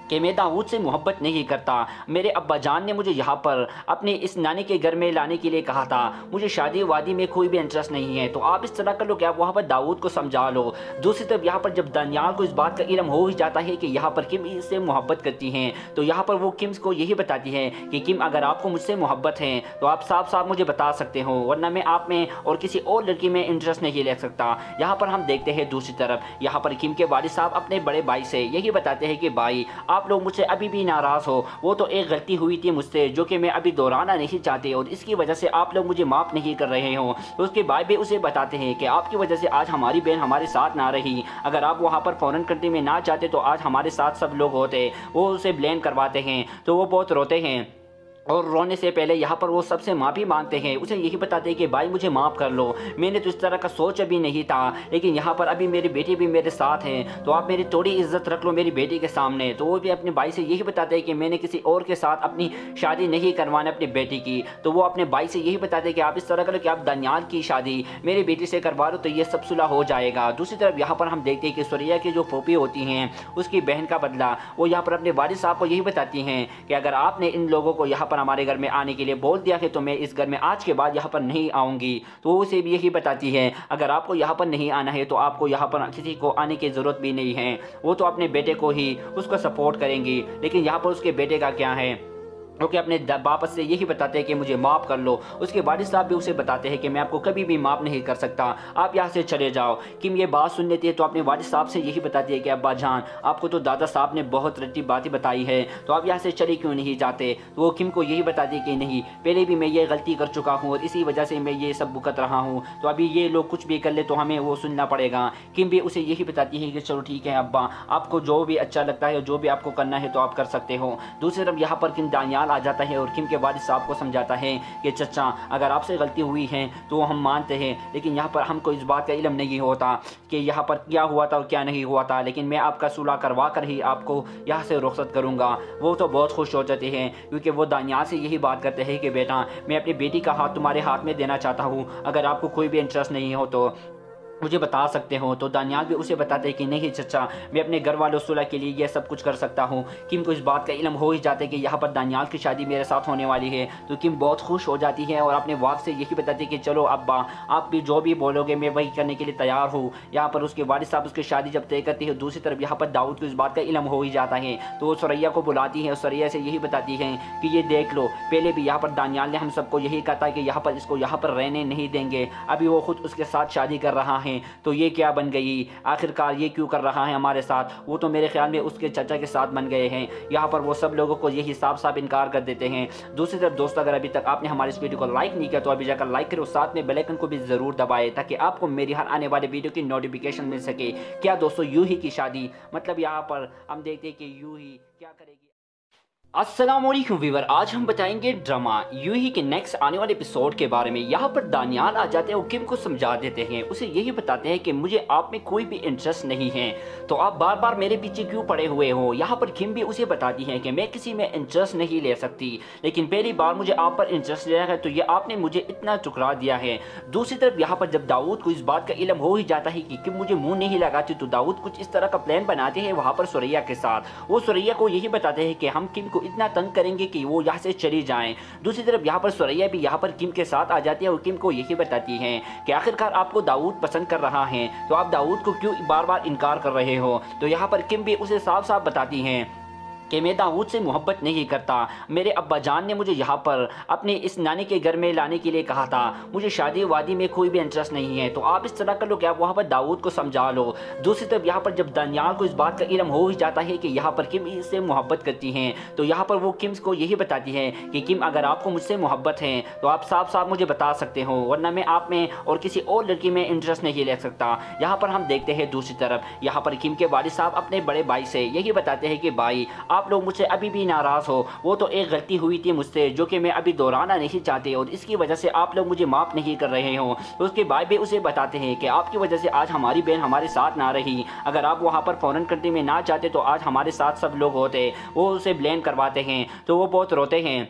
کہ میں داؤد سے محبت نہیں کرتا، میرے ابا جان نے مجھے یہاں پر اپنے اس نانی کے گھر میں لانے کے لیے کہا تھا، مجھے شادی وادی میں کوئی بھی انٹرسٹ نہیں ہے، تو آپ اس طرح کر لو کہ آپ وہاں پر داؤد کو سمجھا لو۔ دوسری طرف یہاں پر جب دانیال کو اس بات کا علم ہو ہی جاتا ہے کہ یہاں پر کم اس سے محبت کرتی ہیں تو یہاں پر وہ کم کو یہی بتاتی ہے کہ کم اگر آپ کو مجھ سے محبت ہے تو آپ صاف صاف مجھے بتا سکتے ہو، ورنہ میں آپ میں اور کسی اور لڑکی میں انٹرسٹ نہیں لے سکتا۔ یہاں پر ہم دیکھتے ہیں دوسری طرف یہاں پر کم کے والد صاحب اپنے بڑے بھائی سے یہی بتاتے ہیں کہ بھائی آپ لوگ مجھ سے ابھی بھی ناراض ہو، وہ تو ایک غلطی ہوئی تھی مجھ سے جو کہ میں ابھی دہرانا نہیں چاہتے اور اس کی وجہ سے آپ لوگ مجھے معاف نہیں کر رہے ہو۔ تو اس کے بھائی بھی اسے بتاتے ہیں کہ آپ کی وجہ سے آج ہماری بہن ہمارے ساتھ نہ رہی، اگر آپ وہاں پر فورن کنٹری میں نہ جاتے تو آج ہمارے ساتھ سب لوگ ہوتے۔ وہ اسے بلیم کرواتے ہیں تو وہ بہت روتے ہیں اور رونے سے پہلے یہاں پر وہ سب سے معافی مانگتے ہیں، اسے یہی بتاتے ہیں کہ بھائی مجھے معاف کر لو، میں نے تو اس طرح کا سوچ ابھی نہیں تھا، لیکن یہاں پر ابھی میری بیٹی بھی میرے ساتھ ہے تو آپ میری تھوڑی عزت رکھ لو میری بیٹی کے سامنے۔ تو وہ بھی اپنے بھائی سے یہی بتاتے ہیں کہ میں نے کسی اور کے ساتھ اپنی شادی نہیں کروانا اپنی بیٹی کی۔ تو وہ اپنے بھائی سے یہی بتاتے ہیں کہ آپ اس طرح کرو کہ آپ دانیال کی شادی میری بیٹی سے کروا لو تو یہ سب صلح ہو جائے گا۔ دوسری طرف یہاں پر ہم دیکھتے ہیں کہ سوریا کی جو پھوپھی ہوتی ہیں اس کی بہن کا بدلہ وہ یہاں پر اپنے والد صاحب کو یہی بتاتی ہیں کہ اگر آپ نے ان لوگوں کو یہاں پر ہمارے گھر میں آنے کے لیے بول دیا ہے تو میں اس گھر میں آج کے بعد یہاں پر نہیں آؤں گی۔ تو وہ اسے بھی یہی بتاتی ہے اگر آپ کو یہاں پر نہیں آنا ہے تو آپ کو یہاں پر کسی کو آنے کی ضرورت بھی نہیں ہے، وہ تو اپنے بیٹے کو ہی اس کو سپورٹ کریں گی۔ لیکن یہاں پر اس کے بیٹے کا کیا ہے، اوکے اپنے باپ سے یہی بتاتے ہیں کہ مجھے معاف کر لو۔ اس کے والد صاحب بھی اسے بتاتے ہیں کہ میں آپ کو کبھی بھی معاف نہیں کر سکتا، آپ یہاں سے چلے جاؤ۔ کم یہ بات سن لیتی ہے تو اپنے والد صاحب سے یہی بتاتی ہے کہ ابا جان آپ کو تو دادا صاحب نے بہت رٹی باتیں بتائی ہے تو آپ یہاں سے چلے کیوں نہیں جاتے۔ تو وہ کم کو یہی بتاتی ہے کہ نہیں، پہلے بھی میں یہ غلطی کر چکا ہوں اور اسی وجہ سے میں یہ سب بھگت رہا ہوں، تو ابھی یہ لوگ کچھ بھی کر لے تو ہمیں وہ سننا پڑے گا۔ کم بھی اسے یہی بتاتی ہے کہ چلو ٹھیک ہے ابا، آپ کو جو بھی اچھا لگتا ہے جو بھی آپ کو کرنا ہے تو آپ کر سکتے ہو۔ دوسری طرف یہاں پر دانیال آ جاتا ہے اور کم کے والد صاحب کو سمجھاتا ہے کہ چچا اگر آپ سے غلطی ہوئی ہے تو ہم مانتے ہیں، لیکن یہاں پر ہم کو اس بات کا علم نہیں ہوتا کہ یہاں پر کیا ہوا تھا اور کیا نہیں ہوا تھا، لیکن میں آپ کا صلح کروا کر ہی آپ کو یہاں سے رخصت کروں گا۔ وہ تو بہت خوش ہو جاتے ہیں کیونکہ وہ دانیال سے یہی بات کرتے ہیں کہ بیٹا میں اپنی بیٹی کا ہاتھ تمہارے ہاتھ میں دینا چاہتا ہوں، اگر آپ کو کوئی بھی انٹرسٹ نہیں ہو تو مجھے بتا سکتے ہو۔ تو دانیال بھی اسے بتاتے ہیں کہ نہیں چچا میں اپنے گھر والوں صلح کے لیے یہ سب کچھ کر سکتا ہوں۔ کم کو اس بات کا علم ہو ہی جاتا ہے کہ یہاں پر دانیال کی شادی میرے ساتھ ہونے والی ہے تو کم بہت خوش ہو جاتی ہے اور اپنے والد سے یہی بتاتی ہے کہ چلو ابا آپ بھی جو بھی بولو گے میں وہی کرنے کے لیے تیار ہوں۔ یہاں پر اس کے والد صاحب اس کی شادی جب طے کرتی ہے، دوسری طرف یہاں پر داؤد کو اس بات کا علم ہو ہی جاتا ہے تو وہ سوریا کو بلاتی ہے اور سوریا سے یہی بتاتی ہے کہ یہ دیکھ لو پہلے بھی یہاں پر دانیال نے ہم سب کو یہی کہا تھا کہ یہاں پر اس کو یہاں پر رہنے نہیں دیں گے، ابھی وہ خود اس کے ساتھ شادی کر رہا ہے تو یہ کیا بن گئی، آخرکار یہ کیوں کر رہا ہے ہمارے ساتھ، وہ تو میرے خیال میں اس کے چچا کے ساتھ بن گئے ہیں۔ یہاں پر وہ سب لوگوں کو یہی صاف صاف انکار کر دیتے ہیں۔ دوسری طرف دوست اگر ابھی تک آپ نے ہمارے اس ویڈیو کو لائک نہیں کیا تو ابھی جا کر لائک کرو، ساتھ میں بیل آئیکن کو بھی ضرور دبائے تاکہ آپ کو میری ہر آنے والے ویڈیو کی نوٹیفیکیشن مل سکے۔ کیا دوستو یوہی کی شادی، مطلب یہاں پر ہم دیکھتے ہیں کہ یوہی کیا کرے گی۔ السلام علیکم ویور، آج ہم بتائیں گے ڈرامہ یوہی کے نیکسٹ آنے والے ایپیسوڈ کے بارے میں۔ یہاں پر دانیال آ جاتے ہیں اور کم کو سمجھا دیتے ہیں، اسے یہی بتاتے ہیں کہ مجھے آپ میں کوئی بھی انٹرسٹ نہیں ہے تو آپ بار بار میرے پیچھے کیوں پڑے ہوئے ہو۔ یہاں پر کم بھی اسے بتاتی ہیں کہ میں کسی میں انٹرسٹ نہیں لے سکتی، لیکن پہلی بار مجھے آپ پر انٹرسٹ لیا ہے تو یہ آپ نے مجھے اتنا ٹھکرا دیا ہے۔ دوسری طرف یہاں پر جب داؤد کو اس بات کا علم ہو ہی جاتا ہے کہ کم مجھے منہ نہیں لگاتی تو داؤد کچھ اس طرح کا پلان بناتے ہیں وہاں پر سوریا کے ساتھ۔ وہ سوریا کو یہی بتاتے ہیں کہ ہم کم کو اتنا تنگ کریں گے کہ وہ یہاں سے چلی جائیں۔ دوسری طرف یہاں پر سوریا بھی یہاں پر کم کے ساتھ آ جاتی ہے اور کم کو یہی بتاتی ہے کہ آخرکار آپ کو داؤد پسند کر رہا ہے تو آپ داؤد کو کیوں بار بار انکار کر رہے ہو۔ تو یہاں پر کم بھی اسے صاف صاف بتاتی ہیں کہ میں داؤد سے محبت نہیں کرتا، میرے ابا جان نے مجھے یہاں پر اپنے اس نانی کے گھر میں لانے کے لیے کہا تھا، مجھے شادی وادی میں کوئی بھی انٹرسٹ نہیں ہے تو آپ اس طرح کر لو کہ آپ وہاں پر داؤد کو سمجھا لو۔ دوسری طرف یہاں پر جب دانیال کو اس بات کا علم ہو ہی جاتا ہے کہ یہاں پر کم اس سے محبت کرتی ہیں تو یہاں پر وہ کم کو یہی بتاتی ہے کہ کم اگر آپ کو مجھ سے محبت ہے تو آپ صاف صاف مجھے بتا سکتے ہو، ورنہ میں آپ میں اور کسی اور لڑکی میں انٹرسٹ نہیں لے سکتا۔ یہاں پر ہم دیکھتے ہیں دوسری طرف یہاں پر کم کے والد صاحب اپنے بڑے بھائی سے یہی بتاتے ہیں کہ بھائی آپ لوگ مجھ سے ابھی بھی ناراض ہو، وہ تو ایک غلطی ہوئی تھی مجھ سے جو کہ میں ابھی دہرانا نہیں چاہتے اور اس کی وجہ سے آپ لوگ مجھے معاف نہیں کر رہے ہو۔ تو اس کے بھائی بھی اسے بتاتے ہیں کہ آپ کی وجہ سے آج ہماری بہن ہمارے ساتھ نہ رہی، اگر آپ وہاں پر فوراً کرتے میں نہ چاہتے تو آج ہمارے ساتھ سب لوگ ہوتے۔ وہ اسے بلیم کرواتے ہیں تو وہ بہت روتے ہیں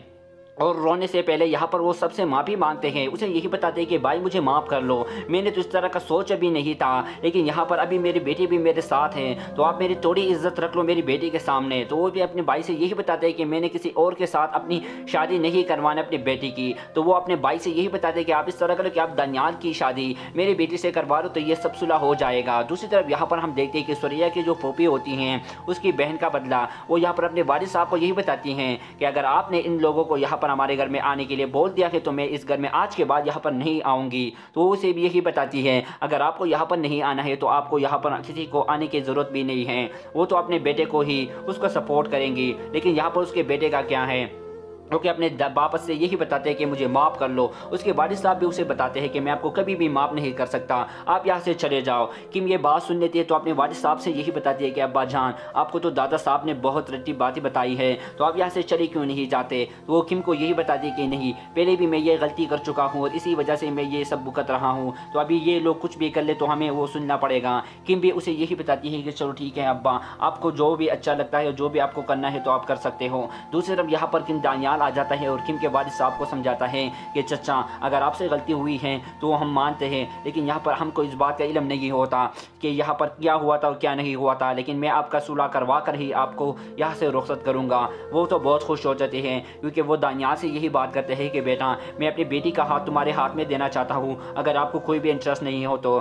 اور رونے سے پہلے یہاں پر وہ سب سے معافی مانگتے ہیں، اسے یہی بتاتے ہیں کہ بھائی مجھے معاف کر لو، میں نے تو اس طرح کا سوچ ابھی نہیں تھا، لیکن یہاں پر ابھی میری بیٹی بھی میرے ساتھ ہے تو آپ میری تھوڑی عزت رکھ لو میری بیٹی کے سامنے۔ تو وہ بھی اپنے بھائی سے یہی بتاتے ہیں کہ میں نے کسی اور کے ساتھ اپنی شادی نہیں کروانا اپنی بیٹی کی۔ تو وہ اپنے بھائی سے یہی بتاتے ہیں کہ آپ اس طرح کرو کہ آپ دانیال کی شادی میری بیٹی سے کروا لو تو یہ سب صلح ہو جائے گا۔ دوسری طرف یہاں پر ہم دیکھتے ہیں کہ سوریا کی جو پھوپھی ہوتی ہیں اس کی بہن کا بدلہ وہ یہاں پر اپنے والد صاحب کو یہی بتاتی ہیں کہ اگر آپ نے ان لوگوں کو یہاں پر ہمارے گھر میں آنے کے لیے بول دیا ہے تو میں اس گھر میں آج کے بعد یہاں پر نہیں آؤں گی۔ تو وہ اسے بھی یہی بتاتی ہے اگر آپ کو یہاں پر نہیں آنا ہے تو آپ کو یہاں پر کسی کو آنے کی ضرورت بھی نہیں ہے، وہ تو اپنے بیٹے کو ہی اس کو سپورٹ کریں گی۔ لیکن یہاں پر اس کے بیٹے کا کیا ہے، ओके अपने बाप से यही बताते हैं कि मुझे माफ़ कर लो। उसके वालिद साहब भी उसे बताते हैं कि मैं आपको कभी भी माफ़ नहीं कर सकता, आप यहाँ से चले जाओ। किम ये बात सुन लेती है तो अपने वालिद साहब से यही बताती है कि अब्बा जान, आपको तो दादा साहब ने बहुत रट्टी बातें बताई है, तो आप यहाँ से चले क्यों नहीं जाते। तो वो किम को यही बताती है कि नहीं, पहले भी मैं ये गलती कर चुका हूँ और इसी वजह से मैं ये सब भुगत रहा हूँ, तो अभी ये लोग कुछ भी कर ले तो हमें वो सुनना पड़ेगा। किम भी उसे यही बताती है कि चलो ठीक है अब्बा, आपको जो भी अच्छा लगता है, जो भी आपको करना है तो आप कर सकते हो। दूसरी तरफ यहाँ पर किम दानियाल आ जाता है और किम के वालिद साहब को समझाता है कि चचा अगर आपसे गलती हुई है तो हम मानते हैं, लेकिन यहाँ पर हमको इस बात का इल्म नहीं होता कि यहाँ पर क्या हुआ था और क्या नहीं हुआ था, लेकिन मैं आपका सुलह करवा कर ही आपको यहाँ से रुखसत करूँगा। वो तो बहुत खुश हो जाते हैं क्योंकि वो दानियाल से यही बात करते हैं कि बेटा मैं अपनी बेटी का हाथ तुम्हारे हाथ में देना चाहता हूँ, अगर आपको कोई भी इंटरेस्ट नहीं हो तो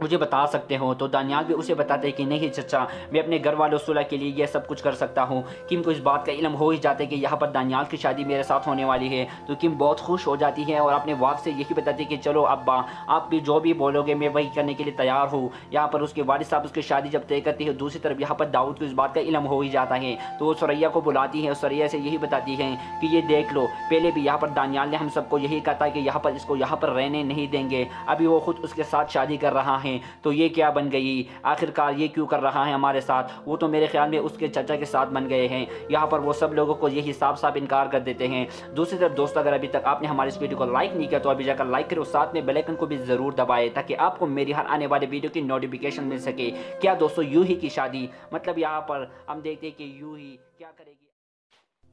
मुझे बता सकते हो। तो दानियाल भी उसे बताते हैं कि नहीं चचा, मैं अपने घर वालों सुलह के लिए ये सब कुछ कर सकता हूँ। किम को इस बात का इल्म हो ही जाता है कि यहाँ पर दानियाल की शादी मेरे साथ होने वाली है, तो किम बहुत खुश हो जाती है और अपने वालिद से यही बताती है कि चलो अब्बा, आप भी जो भी बोलोगे मैं वही करने के लिए तैयार हूँ। यहाँ पर उसके वालिद साहब उसकी शादी जब तय करती है, दूसरी तरफ यहाँ पर दाऊद को इस बात का इल्म हो ही जाता है, तो वो सुरैया को बुलाती है और सुरैया से यही बताती है कि ये देख लो, पहले भी यहाँ पर दानियाल ने हम सबको यही कहा था कि यहाँ पर इसको यहाँ पर रहने नहीं देंगे, अभी वो खुद उसके साथ शादी कर रहा है, तो ये क्या बन गई, आखिरकार ये क्यों कर रहा है हमारे साथ। वो तो मेरे ख्याल में उसके चाचा के साथ बन गए हैं। यहाँ पर वो सब लोगों को यही साफ साफ इनकार कर देते हैं। दूसरी तरफ दोस्तों, अगर अभी तक आपने हमारे इस वीडियो को लाइक नहीं किया तो अभी जाकर लाइक करो, साथ में बेल आइकन को भी जरूर दबाएं ताकि आपको मेरी हर आने वाले वीडियो की नोटिफिकेशन मिल सके। क्या दोस्तों यूही की शादी, मतलब यहाँ पर हम देखते हैं कि यूही क्या करेगी।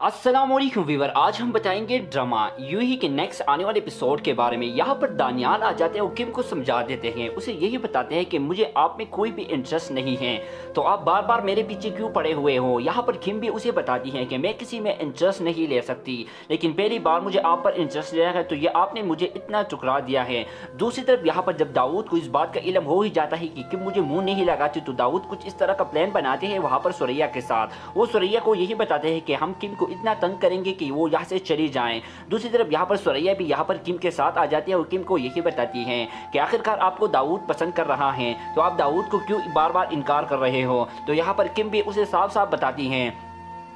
अस्सलामुअलैकुम व्यूअर, आज हम बताएंगे ड्रामा यूही के नेक्स्ट आने वाले एपिसोड के बारे में। यहाँ पर दानियाल आ जाते हैं और किम को समझा देते हैं, उसे यही बताते हैं कि मुझे आप में कोई भी इंटरेस्ट नहीं है, तो आप बार बार मेरे पीछे क्यों पड़े हुए हो। यहाँ पर किम भी उसे बताती है कि मैं किसी में इंटरेस्ट नहीं ले सकती, लेकिन पहली बार मुझे आप पर इंटरेस्ट लिया है तो ये आपने मुझे इतना ठुकरा दिया है। दूसरी तरफ यहाँ पर जब दाऊद को इस बात का इल्म हो ही जाता है कि किम मुझे मुँह नहीं लगाती, तो दाऊद कुछ इस तरह का प्लान बनाते हैं वहाँ पर सुरैया के साथ। वो सुरैया को यही बताते हैं कि हम किम को इतना तंग करेंगे कि वो यहाँ से चली जाएं। दूसरी तरफ यहाँ पर सुरैया भी यहाँ पर किम के साथ आ जाती है और किम को यही बताती है कि आखिरकार आपको दाऊद पसंद कर रहा है, तो आप दाऊद को क्यों बार बार इनकार कर रहे हो। तो यहाँ पर किम भी उसे साफ साफ बताती हैं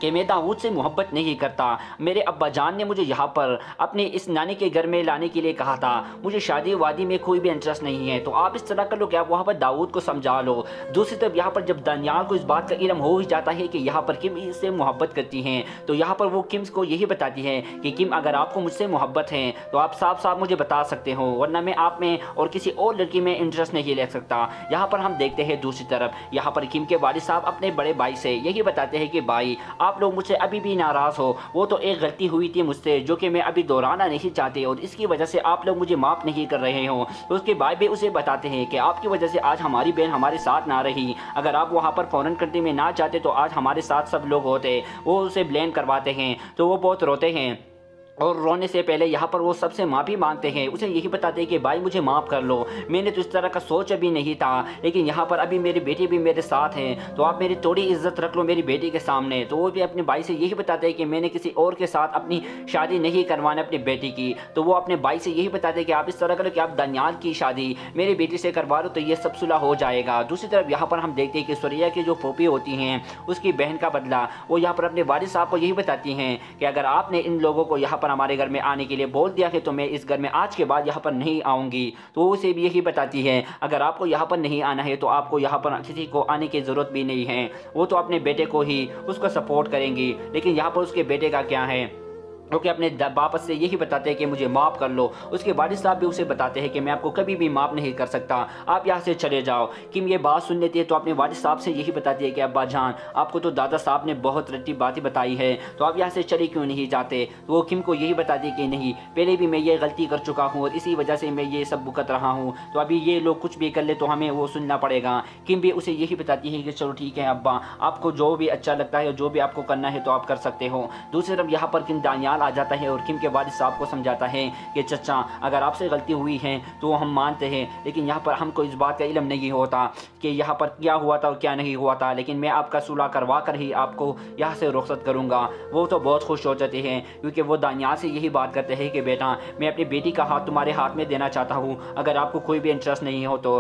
कि मैं दाऊद से मोहब्बत नहीं करता, मेरे अब्बा जान ने मुझे यहाँ पर अपने इस नानी के घर में लाने के लिए कहा था, मुझे शादी वादी में कोई भी इंटरेस्ट नहीं है, तो आप इस तरह कर लो कि आप वहाँ पर दाऊद को समझा लो। दूसरी तरफ यहाँ पर जब दानियाल को इस बात का इल्म हो ही जाता है कि यहाँ पर किम इससे मोहब्बत करती हैं, तो यहाँ पर वो किम को यही बताती है कि किम अगर आपको मुझसे मोहब्बत है तो आप साफ साफ मुझे बता सकते हो, वरना मैं आप में और किसी और लड़की में इंटरेस्ट नहीं ले सकता। यहाँ पर हम देखते हैं दूसरी तरफ यहाँ पर किम के वालिद साहब अपने बड़े भाई से यही बताते हैं कि भाई आप लोग मुझसे अभी भी नाराज़ हो, वो तो एक गलती हुई थी मुझसे जो कि मैं अभी दोहराना नहीं चाहते और इसकी वजह से आप लोग मुझे माफ़ नहीं कर रहे हो। तो उसके भाई भी उसे बताते हैं कि आपकी वजह से आज हमारी बहन हमारे साथ ना रही, अगर आप वहाँ पर फ़ौरन कंट्री में ना जाते तो आज हमारे साथ सब लोग होते। वो उसे ब्लेम करवाते हैं तो वो बहुत रोते हैं और रोने से पहले यहाँ पर वो सबसे माफ़ी मांगते हैं। उसे यही बताते हैं कि भाई मुझे माफ़ कर लो, मैंने तो इस तरह का सोच अभी नहीं था, लेकिन यहाँ पर अभी मेरी बेटी भी मेरे साथ है, तो आप मेरी थोड़ी इज्जत रख लो मेरी बेटी के सामने। तो वो भी अपने भाई से यही बताते हैं कि मैंने किसी और के साथ अपनी शादी नहीं करवाना अपनी बेटी की। तो वो अपने भाई से यही बताते हैं कि आप इस तरह करो कि आप दानियाल की शादी मेरी बेटी से करवा लो तो ये सब सुलह हो जाएगा। दूसरी तरफ यहाँ पर हम देखते हैं कि सुरैया की जो फोपी होती हैं उसकी बहन का बदला वो यहाँ पर अपने वालिद साहब को यही बताती हैं कि अगर आपने इन लोगों को यहाँ हमारे घर में आने के लिए बोल दिया है तो मैं इस घर में आज के बाद यहाँ पर नहीं आऊँगी। तो वो उसे भी यही बताती है अगर आपको यहाँ पर नहीं आना है तो आपको यहाँ पर किसी को आने की ज़रूरत भी नहीं है, वो तो अपने बेटे को ही उसको सपोर्ट करेंगी। लेकिन यहाँ पर उसके बेटे का क्या है, ओके अपने बाप से यही बताते हैं कि मुझे माफ़ कर लो। उसके वालिद साहब भी उसे बताते हैं कि मैं आपको कभी भी माफ़ नहीं कर सकता, आप यहाँ से चले जाओ। किम ये बात सुन लेती है तो अपने वालिद साहब से यही बताती है कि अब्बा जान आपको तो दादा साहब ने बहुत रट्टी बातें बताई है, तो आप यहाँ से चले क्यों नहीं जाते। तो वो किम को यही बताती है कि नहीं, पहले भी मैं ये गलती कर चुका हूँ और इसी वजह से मैं ये सब भुगत रहा हूँ, तो अभी ये लोग कुछ भी कर ले तो हमें वो सुनना पड़ेगा। किम भी उसे यही बताती है कि चलो ठीक है अब्बा, आपको जो भी अच्छा लगता है जो भी आपको करना है तो आप कर सकते हो। दूसरी तरफ यहाँ पर किम दानियाल आ जाता है और किम के वालिद साहब को समझाता है कि चचा अगर आपसे गलती हुई है तो हम मानते हैं, लेकिन यहाँ पर हमको इस बात का इल्म नहीं होता कि यहाँ पर क्या हुआ था और क्या नहीं हुआ था, लेकिन मैं आपका सुलह करवा कर ही आपको यहाँ से रुखसत करूँगा। वो तो बहुत खुश हो जाते हैं क्योंकि वो दानियाल से यही बात करते हैं कि बेटा मैं अपनी बेटी का हाथ तुम्हारे हाथ में देना चाहता हूँ, अगर आपको कोई भी इंटरेस्ट नहीं हो तो।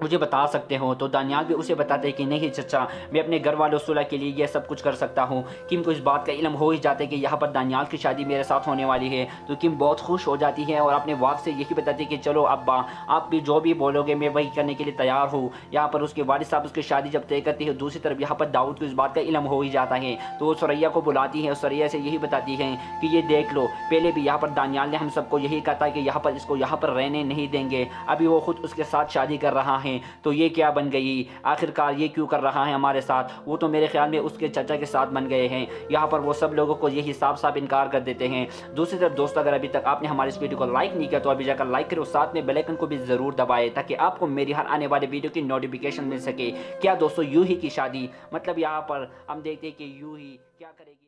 मुझे बता सकते हो। तो दानियाल भी उसे बताते हैं कि नहीं चचा, मैं अपने घर वालों सुलह के लिए ये सब कुछ कर सकता हूँ। किम को इस बात का इल्म हो ही जाता है कि यहाँ पर दानियाल की शादी मेरे साथ होने वाली है। तो किम बहुत खुश हो जाती है और अपने वालिद से यही बताती है कि चलो अब्बा, आप भी जो भी बोलोगे मैं वही करने के लिए तैयार हूँ। यहाँ पर उसके वालिद साहब उसकी शादी जब तय करती है, दूसरी तरफ यहाँ पर दाऊद को इस बात का इल्म हो ही जाता है। तो वो सुरैया को बुलाती है और सुरैया से यही बताती है कि ये देख लो, पहले भी यहाँ पर दानियाल ने हम सबको यही कहा था कि यहाँ पर इसको यहाँ पर रहने नहीं देंगे, अभी वो खुद उसके साथ शादी कर रहा है, तो ये क्या बन गई, आखिरकार ये क्यों कर रहा है हमारे साथ। वो तो मेरे ख्याल में उसके चाचा के साथ बन गए हैं। यहाँ पर वो सब लोगों को यही साफ साफ इनकार कर देते हैं। दूसरी तरफ दोस्तों, अगर अभी तक आपने हमारे इस वीडियो को लाइक नहीं किया तो अभी जाकर लाइक करो, साथ में बेल आइकन को भी जरूर दबाएं ताकि आपको मेरी हर आने वाले वीडियो की नोटिफिकेशन मिल सके। क्या दोस्तों, यूही की शादी, मतलब यहाँ पर हम देखते हैं कि यूही क्या करेगी।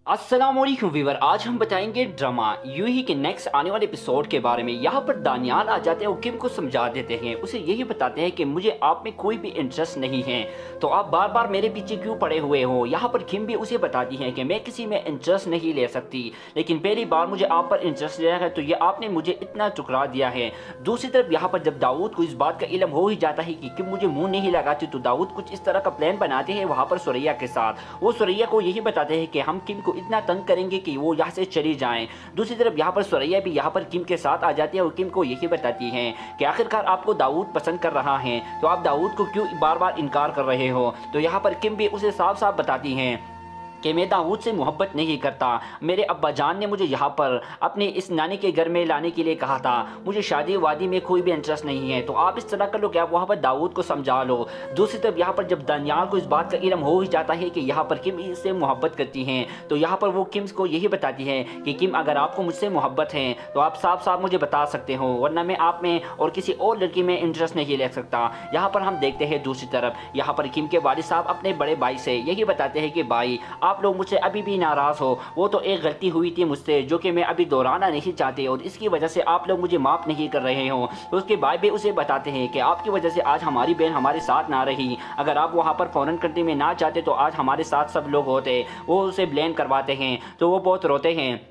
अस्सलामुअलैकुम व्यूअर, आज हम बताएंगे ड्रामा यूही के नेक्स्ट आने वाले एपिसोड के बारे में। यहाँ पर दानियाल आ जाते हैं और किम को समझा देते हैं, उसे यही बताते हैं कि मुझे आप में कोई भी इंटरेस्ट नहीं है, तो आप बार बार मेरे पीछे क्यों पड़े हुए हो। यहाँ पर किम भी उसे बताती है कि मैं किसी में इंटरेस्ट नहीं ले सकती, लेकिन पहली बार मुझे आप पर इंटरेस्ट लिया है तो ये आपने मुझे इतना ठुकरा दिया है। दूसरी तरफ यहाँ पर जब दाऊद को इस बात का इल्म हो ही जाता है कि किम मुझे मुंह नहीं लगाती, तो दाऊद कुछ इस तरह का प्लान बनाते हैं वहाँ पर सुरैया के साथ। वो सुरैया को यही बताते हैं कि हम किम को इतना तंग करेंगे कि वो यहाँ से चली जाएं। दूसरी तरफ यहाँ पर सुरैया भी यहाँ पर किम के साथ आ जाती है और किम को यही बताती है कि आखिरकार आपको दाऊद पसंद कर रहा है, तो आप दाऊद को क्यों बार बार इनकार कर रहे हो। तो यहाँ पर किम भी उसे साफ साफ बताती हैं कि मैं दाऊद से मोहब्बत नहीं करता, मेरे अब्बा जान ने मुझे यहाँ पर अपने इस नानी के घर में लाने के लिए कहा था, मुझे शादी वादी में कोई भी इंटरेस्ट नहीं है, तो आप इस तरह कर लो कि आप वहाँ पर दाऊद को समझा लो। दूसरी तरफ यहाँ पर जब दानियाल को इस बात का इल्म हो ही जाता है कि यहाँ पर किम इससे मोहब्बत करती हैं, तो यहाँ पर वो किम को यही बताती है कि किम, अगर आपको मुझसे मोहब्बत है तो आप साफ साफ मुझे बता सकते हो, वरना मैं आप में और किसी और लड़की में इंटरेस्ट नहीं ले सकता। यहाँ पर हम देखते हैं दूसरी तरफ यहाँ पर किम के वालिद साहब अपने बड़े भाई से यही बताते हैं कि भाई, आप लोग मुझसे अभी भी नाराज़ हो, वो तो एक गलती हुई थी मुझसे जो कि मैं अभी दोहराना नहीं चाहते और इसकी वजह से आप लोग मुझे माफ़ नहीं कर रहे हो। तो उसके भाई भी उसे बताते हैं कि आपकी वजह से आज हमारी बहन हमारे साथ ना रही, अगर आप वहाँ पर फॉरेन कंट्री में ना जाते तो आज हमारे साथ सब लोग होते। वो उसे ब्लेम करवाते हैं तो वो बहुत रोते हैं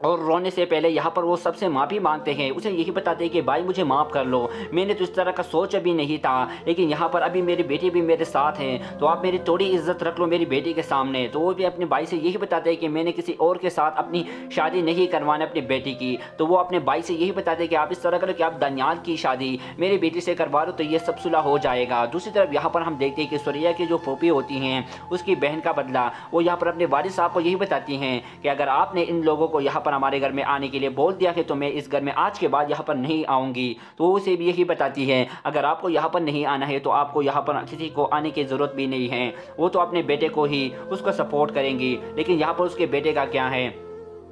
और रोने से पहले यहाँ पर वो सबसे माफ़ी मांगते हैं। उसे यही बताते हैं कि भाई मुझे माफ़ कर लो, मैंने तो इस तरह का सोच अभी नहीं था, लेकिन यहाँ पर अभी मेरी बेटी भी मेरे साथ है, तो आप मेरी थोड़ी इज्जत रख लो मेरी बेटी के सामने। तो वो भी अपने भाई से यही बताते हैं कि मैंने किसी और के साथ अपनी शादी नहीं करवाना अपनी बेटी की। तो वो अपने भाई से यही बताते हैं कि आप इस तरह करो कि आप दानियाल की शादी मेरी बेटी से करवा लो तो ये सब सुलह हो जाएगा। दूसरी तरफ यहाँ पर हम देखते हैं कि सुरैया की जो फोपी होती हैं उसकी बहन का बदला वो यहाँ पर अपने वालिद साहब को यही बताती हैं कि अगर आपने इन लोगों को यहाँ हमारे घर में आने के लिए बोल दिया है तो मैं इस घर में आज के बाद यहाँ पर नहीं आऊँगी। तो वो उसे भी यही बताती है अगर आपको यहाँ पर नहीं आना है तो आपको यहाँ पर किसी को आने की ज़रूरत भी नहीं है, वो तो अपने बेटे को ही उसको सपोर्ट करेंगी। लेकिन यहाँ पर उसके बेटे का क्या है,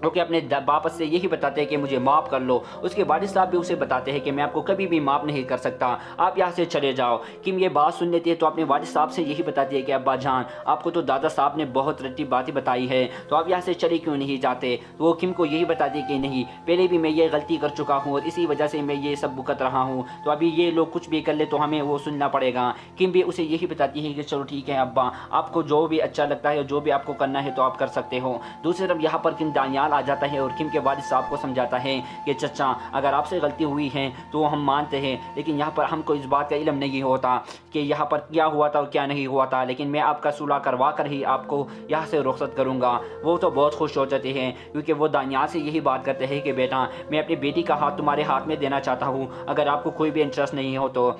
क्योंकि अपने वापस से यही बताते हैं कि मुझे माफ़ कर लो। उसके वालिद साहब भी उसे बताते हैं कि मैं आपको कभी भी माफ़ नहीं कर सकता, आप यहाँ से चले जाओ। किम ये बात सुन लेती है तो अपने वालिद साहब से यही बताती है कि अब्बा जान, आपको तो दादा साहब ने बहुत रट्टी बातें बताई है, तो आप यहाँ से चले क्यों नहीं जाते। तो वो किम को यही बताती है कि नहीं, पहले भी मैं ये गलती कर चुका हूँ और इसी वजह से मैं ये सब भुगत रहा हूँ, तो अभी ये लोग कुछ भी कर ले तो हमें वो सुनना पड़ेगा। किम भी उसे यही बताती है कि चलो ठीक है अब्बा, आपको जो भी अच्छा लगता है जो भी आपको करना है तो आप कर सकते हो। दूसरी तरफ यहाँ पर किम दानियाल आ जाता है और किम के वालिद साहब को समझाता है कि चचा, अगर आपसे गलती हुई है तो हम मानते हैं, लेकिन यहाँ पर हमको इस बात का इल्म नहीं होता कि यहाँ पर क्या हुआ था और क्या नहीं हुआ था, लेकिन मैं आपका सुलह करवा कर ही आपको यहाँ से रुखसत करूँगा। वो तो बहुत खुश हो जाते हैं क्योंकि वो दानियाल से यही बात करते हैं कि बेटा, मैं अपनी बेटी का हाथ तुम्हारे हाथ में देना चाहता हूँ, अगर आपको कोई भी इंटरेस्ट नहीं हो तो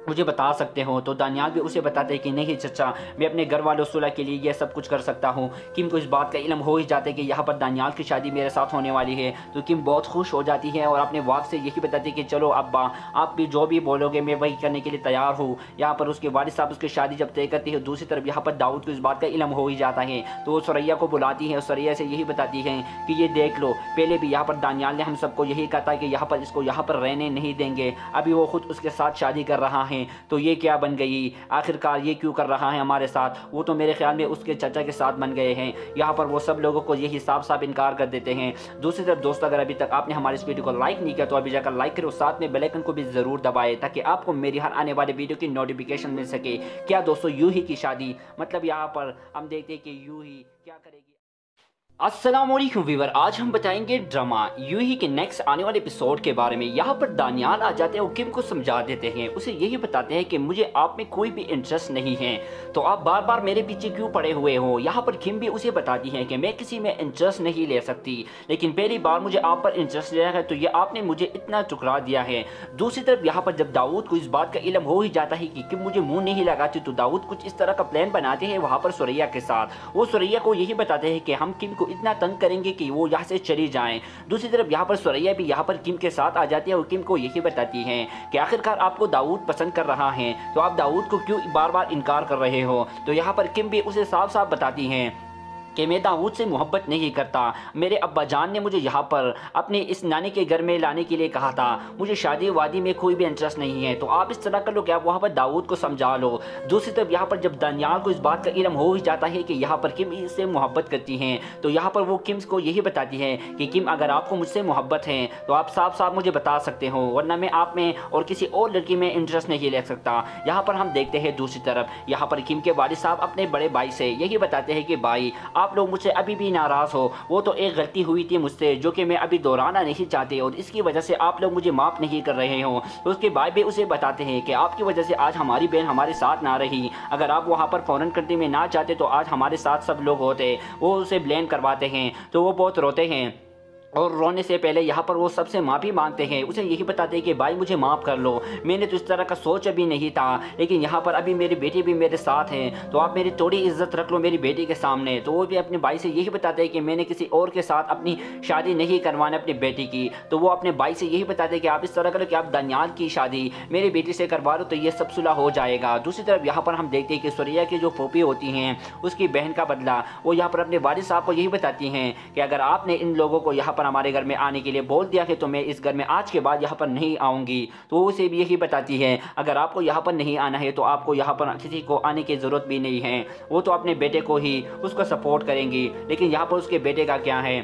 मुझे बता सकते हो। तो दानियाल भी उसे बताते हैं कि नहीं चचा, मैं अपने घर वालों सुलह के लिए ये सब कुछ कर सकता हूँ। किम को इस बात का इल्म हो ही जाता है कि यहाँ पर दानियाल की शादी मेरे साथ होने वाली है, तो किम बहुत खुश हो जाती है और अपने वालिद से यही बताती है कि चलो अब्बा, आप भी जो भी बोलोगे मैं वही करने के लिए तैयार हूँ। यहाँ पर उसके वालिद साहब उसकी शादी जब तय करती है, दूसरी तरफ यहाँ पर दाऊद को इस बात का इल्म हो ही जाता है, तो वो सुरैया को बुलाती है और सुरैया से यही बताती है कि ये देख लो, पहले भी यहाँ पर दानियाल ने हम सबको यही कहा था कि यहाँ पर इसको यहाँ पर रहने नहीं देंगे, अभी वो खुद उसके साथ शादी कर रहा है, तो ये क्या बन गई, आखिरकार ये क्यों कर रहा है हमारे साथ। वो तो मेरे ख्याल में उसके चाचा के साथ बन गए हैं। यहाँ पर वो सब लोगों को यही साफ साफ इनकार कर देते हैं। दूसरी तरफ दोस्तों, अगर अभी तक आपने हमारे इस वीडियो को लाइक नहीं किया तो अभी जाकर लाइक करो, साथ में बेल आइकन को भी जरूर दबाएं ताकि आपको मेरी हर आने वाले वीडियो की नोटिफिकेशन मिल सके। क्या दोस्तों, यूही की शादी, मतलब यहाँ पर हम देखते हैं कि यूही क्या करेगी। अस्सलामुअलैकुम व्यूअर, आज हम बताएंगे ड्रामा यूही के नेक्स्ट आने वाले एपिसोड के बारे में। यहाँ पर दानियाल आ जाते हैं और किम को समझा देते हैं, उसे यही बताते हैं कि मुझे आप में कोई भी इंटरेस्ट नहीं है, तो आप बार बार मेरे पीछे क्यों पड़े हुए हो। यहाँ पर किम भी उसे बताती है कि मैं किसी में इंटरेस्ट नहीं ले सकती, लेकिन पहली बार मुझे आप पर इंटरेस्ट लिया है तो ये आपने मुझे इतना ठुकरा दिया है। दूसरी तरफ यहाँ पर जब दाऊद को इस बात का इल्म हो ही जाता है कि किम मुझे मुँह नहीं लगाती, तो दाऊद कुछ इस तरह का प्लान बनाते हैं वहाँ पर सुरैया के साथ। वो सुरैया को यही बताते हैं कि हम किम को इतना तंग करेंगे कि वो यहाँ से चली जाएं। दूसरी तरफ यहाँ पर सुरैया भी यहाँ पर किम के साथ आ जाती है और किम को यही बताती है कि आखिरकार आपको दाऊद पसंद कर रहा है, तो आप दाऊद को क्यों बार बार इनकार कर रहे हो। तो यहाँ पर किम भी उसे साफ साफ बताती हैं कि मैं दाऊद से मोहब्बत नहीं करता। मेरे अब्बा जान ने मुझे यहाँ पर अपने इस नानी के घर में लाने के लिए कहा था, मुझे शादी वादी में कोई भी इंटरेस्ट नहीं है, तो आप इस तरह कर लो कि आप वहाँ पर दाऊद को समझा लो। दूसरी तरफ यहाँ पर जब दानियाल को इस बात का इल्म हो ही जाता है कि यहाँ पर किम इससे मोहब्बत करती हैं, तो यहाँ पर वो किम को यही बताती है कि किम अगर आपको मुझसे मोहब्बत है तो आप साफ साफ मुझे बता सकते हो, वरना मैं आप में और किसी और लड़की में इंटरेस्ट नहीं ले सकता। यहाँ पर हम देखते हैं दूसरी तरफ यहाँ पर किम के वालिद साहब अपने बड़े भाई से यही बताते हैं कि भाई आप लोग मुझसे अभी भी नाराज़ हो, वो तो एक गलती हुई थी मुझसे जो कि मैं अभी दोहराना नहीं चाहते और इसकी वजह से आप लोग मुझे माफ़ नहीं कर रहे हो। तो उसके भाई भी उसे बताते हैं कि आपकी वजह से आज हमारी बहन हमारे साथ ना रही, अगर आप वहाँ पर फ़ौरन कंट्री में ना चाहते तो आज हमारे साथ सब लोग होते। वो उसे ब्लेम करवाते हैं तो वो बहुत रोते हैं और रोने से पहले यहाँ पर वो सबसे माफ़ी मांगते हैं। उसे यही बताते हैं कि भाई मुझे माफ़ कर लो, मैंने तो इस तरह का सोच अभी नहीं था, लेकिन यहाँ पर अभी मेरी बेटी भी मेरे साथ है, तो आप मेरी थोड़ी इज्जत रख लो मेरी बेटी के सामने। तो वो भी अपने भाई से यही बताते हैं कि मैंने किसी और के साथ अपनी शादी नहीं करवाना अपनी बेटी की। तो वो अपने भाई से यही बताते हैं कि आप इस तरह करो कि आप दानियाल की शादी मेरी बेटी से करवा लो तो ये सब सुलह हो जाएगा। दूसरी तरफ यहाँ पर हम देखते हैं कि सुरैया की जो फूफी होती हैं उसकी बहन का बदला वो यहाँ पर अपने वालिद साहब को यही बताती हैं कि अगर आपने इन लोगों को यहाँ हमारे घर में आने के लिए बोल दिया है तो मैं इस घर में आज के बाद यहाँ पर नहीं आऊँगी। तो वो उसे भी यही बताती है अगर आपको यहाँ पर नहीं आना है तो आपको यहाँ पर किसी को आने की ज़रूरत भी नहीं है, वो तो अपने बेटे को ही उसको सपोर्ट करेंगी। लेकिन यहाँ पर उसके बेटे का क्या है,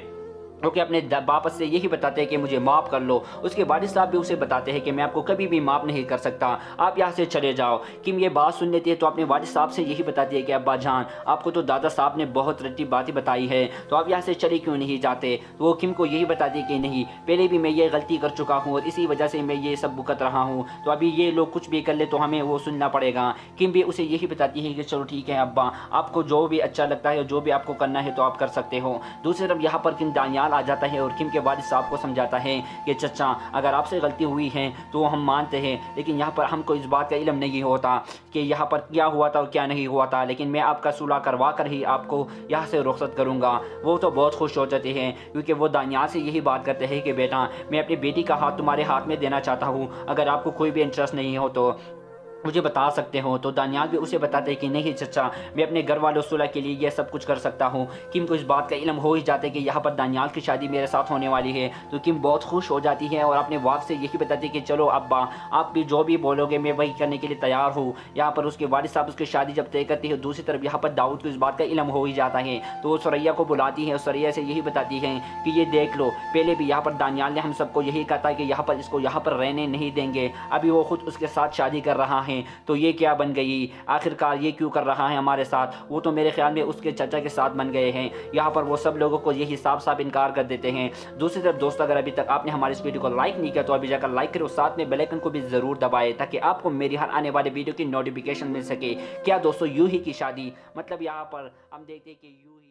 ओके अपने वापस से यही बताते हैं कि मुझे माफ़ कर लो। उसके वालिद साहब भी उसे बताते हैं कि मैं आपको कभी भी माफ़ नहीं कर सकता, आप यहाँ से चले जाओ। किम ये बात सुन लेती है तो अपने वालिद साहब से यही बताती है कि अब्बा जान आपको तो दादा साहब ने बहुत रट्टी बातें बताई है, तो आप यहाँ से चले क्यों नहीं जाते। तो वो किम को यही बताती है कि नहीं, पहले भी मैं ये गलती कर चुका हूँ और इसी वजह से मैं ये सब भुगत रहा हूँ, तो अभी ये लोग कुछ भी कर ले तो हमें वो सुनना पड़ेगा। किम भी उसे यही बताती है कि चलो ठीक है अब्बा, आपको जो भी अच्छा लगता है जो भी आपको करना है तो आप कर सकते हो। दूसरी तरफ यहाँ पर किम दानियाल आ जाता है और किम के वालिद साहब को समझाता है कि चचा अगर आपसे गलती हुई है तो हम मानते हैं, लेकिन यहाँ पर हमको इस बात का इल्म नहीं होता कि यहाँ पर क्या हुआ था और क्या नहीं हुआ था, लेकिन मैं आपका सुलह करवा कर ही आपको यहाँ से रुखसत करूँगा। वो तो बहुत खुश हो जाते हैं क्योंकि वो दानियाल से यही बात करते हैं कि बेटा मैं अपनी बेटी का हाथ तुम्हारे हाथ में देना चाहता हूँ, अगर आपको कोई भी इंटरेस्ट नहीं हो तो मुझे बता सकते हो। तो दानियाल भी उसे बताते हैं कि नहीं चचा मैं अपने घर वालों सुलह के लिए ये सब कुछ कर सकता हूँ। किम को इस बात का इल्म हो ही जाता है कि यहाँ पर दानियाल की शादी मेरे साथ होने वाली है, तो किम बहुत खुश हो जाती है और अपने वाप से यही बताती है कि चलो अब्बा आप भी जो भी बोलोगे मैं वही करने के लिए तैयार हूँ। यहाँ पर उसके वालिद साहब उसकी शादी जब तय करती है, दूसरी तरफ यहाँ पर दाऊद को इस बात का इल्म हो ही जाता है, तो वो सुरैया को बुलाती है और सुरैया से यही बताती है कि ये देख लो पहले भी यहाँ पर दानियाल ने हम सबको यही कहा कि यहाँ पर इसको यहाँ पर रहने नहीं देंगे, अभी वो खुद उसके साथ शादी कर रहा है, तो ये क्या बन गई, आखिरकार ये क्यों कर रहा है हमारे साथ। वो तो मेरे ख्याल में उसके चाचा के साथ बन गए हैं। यहाँ पर वो सब लोगों को यही साफ साफ इनकार कर देते हैं। दूसरी तरफ दोस्तों अगर अभी तक आपने हमारे इस वीडियो को लाइक नहीं किया तो अभी जाकर लाइक करो, साथ में बेल आइकन को भी ज़रूर दबाएं ताकि आपको मेरी हर आने वाले वीडियो की नोटिफिकेशन मिल सके। क्या दोस्तों यूही की शादी, मतलब यहाँ पर हम देखते हैं कि यूही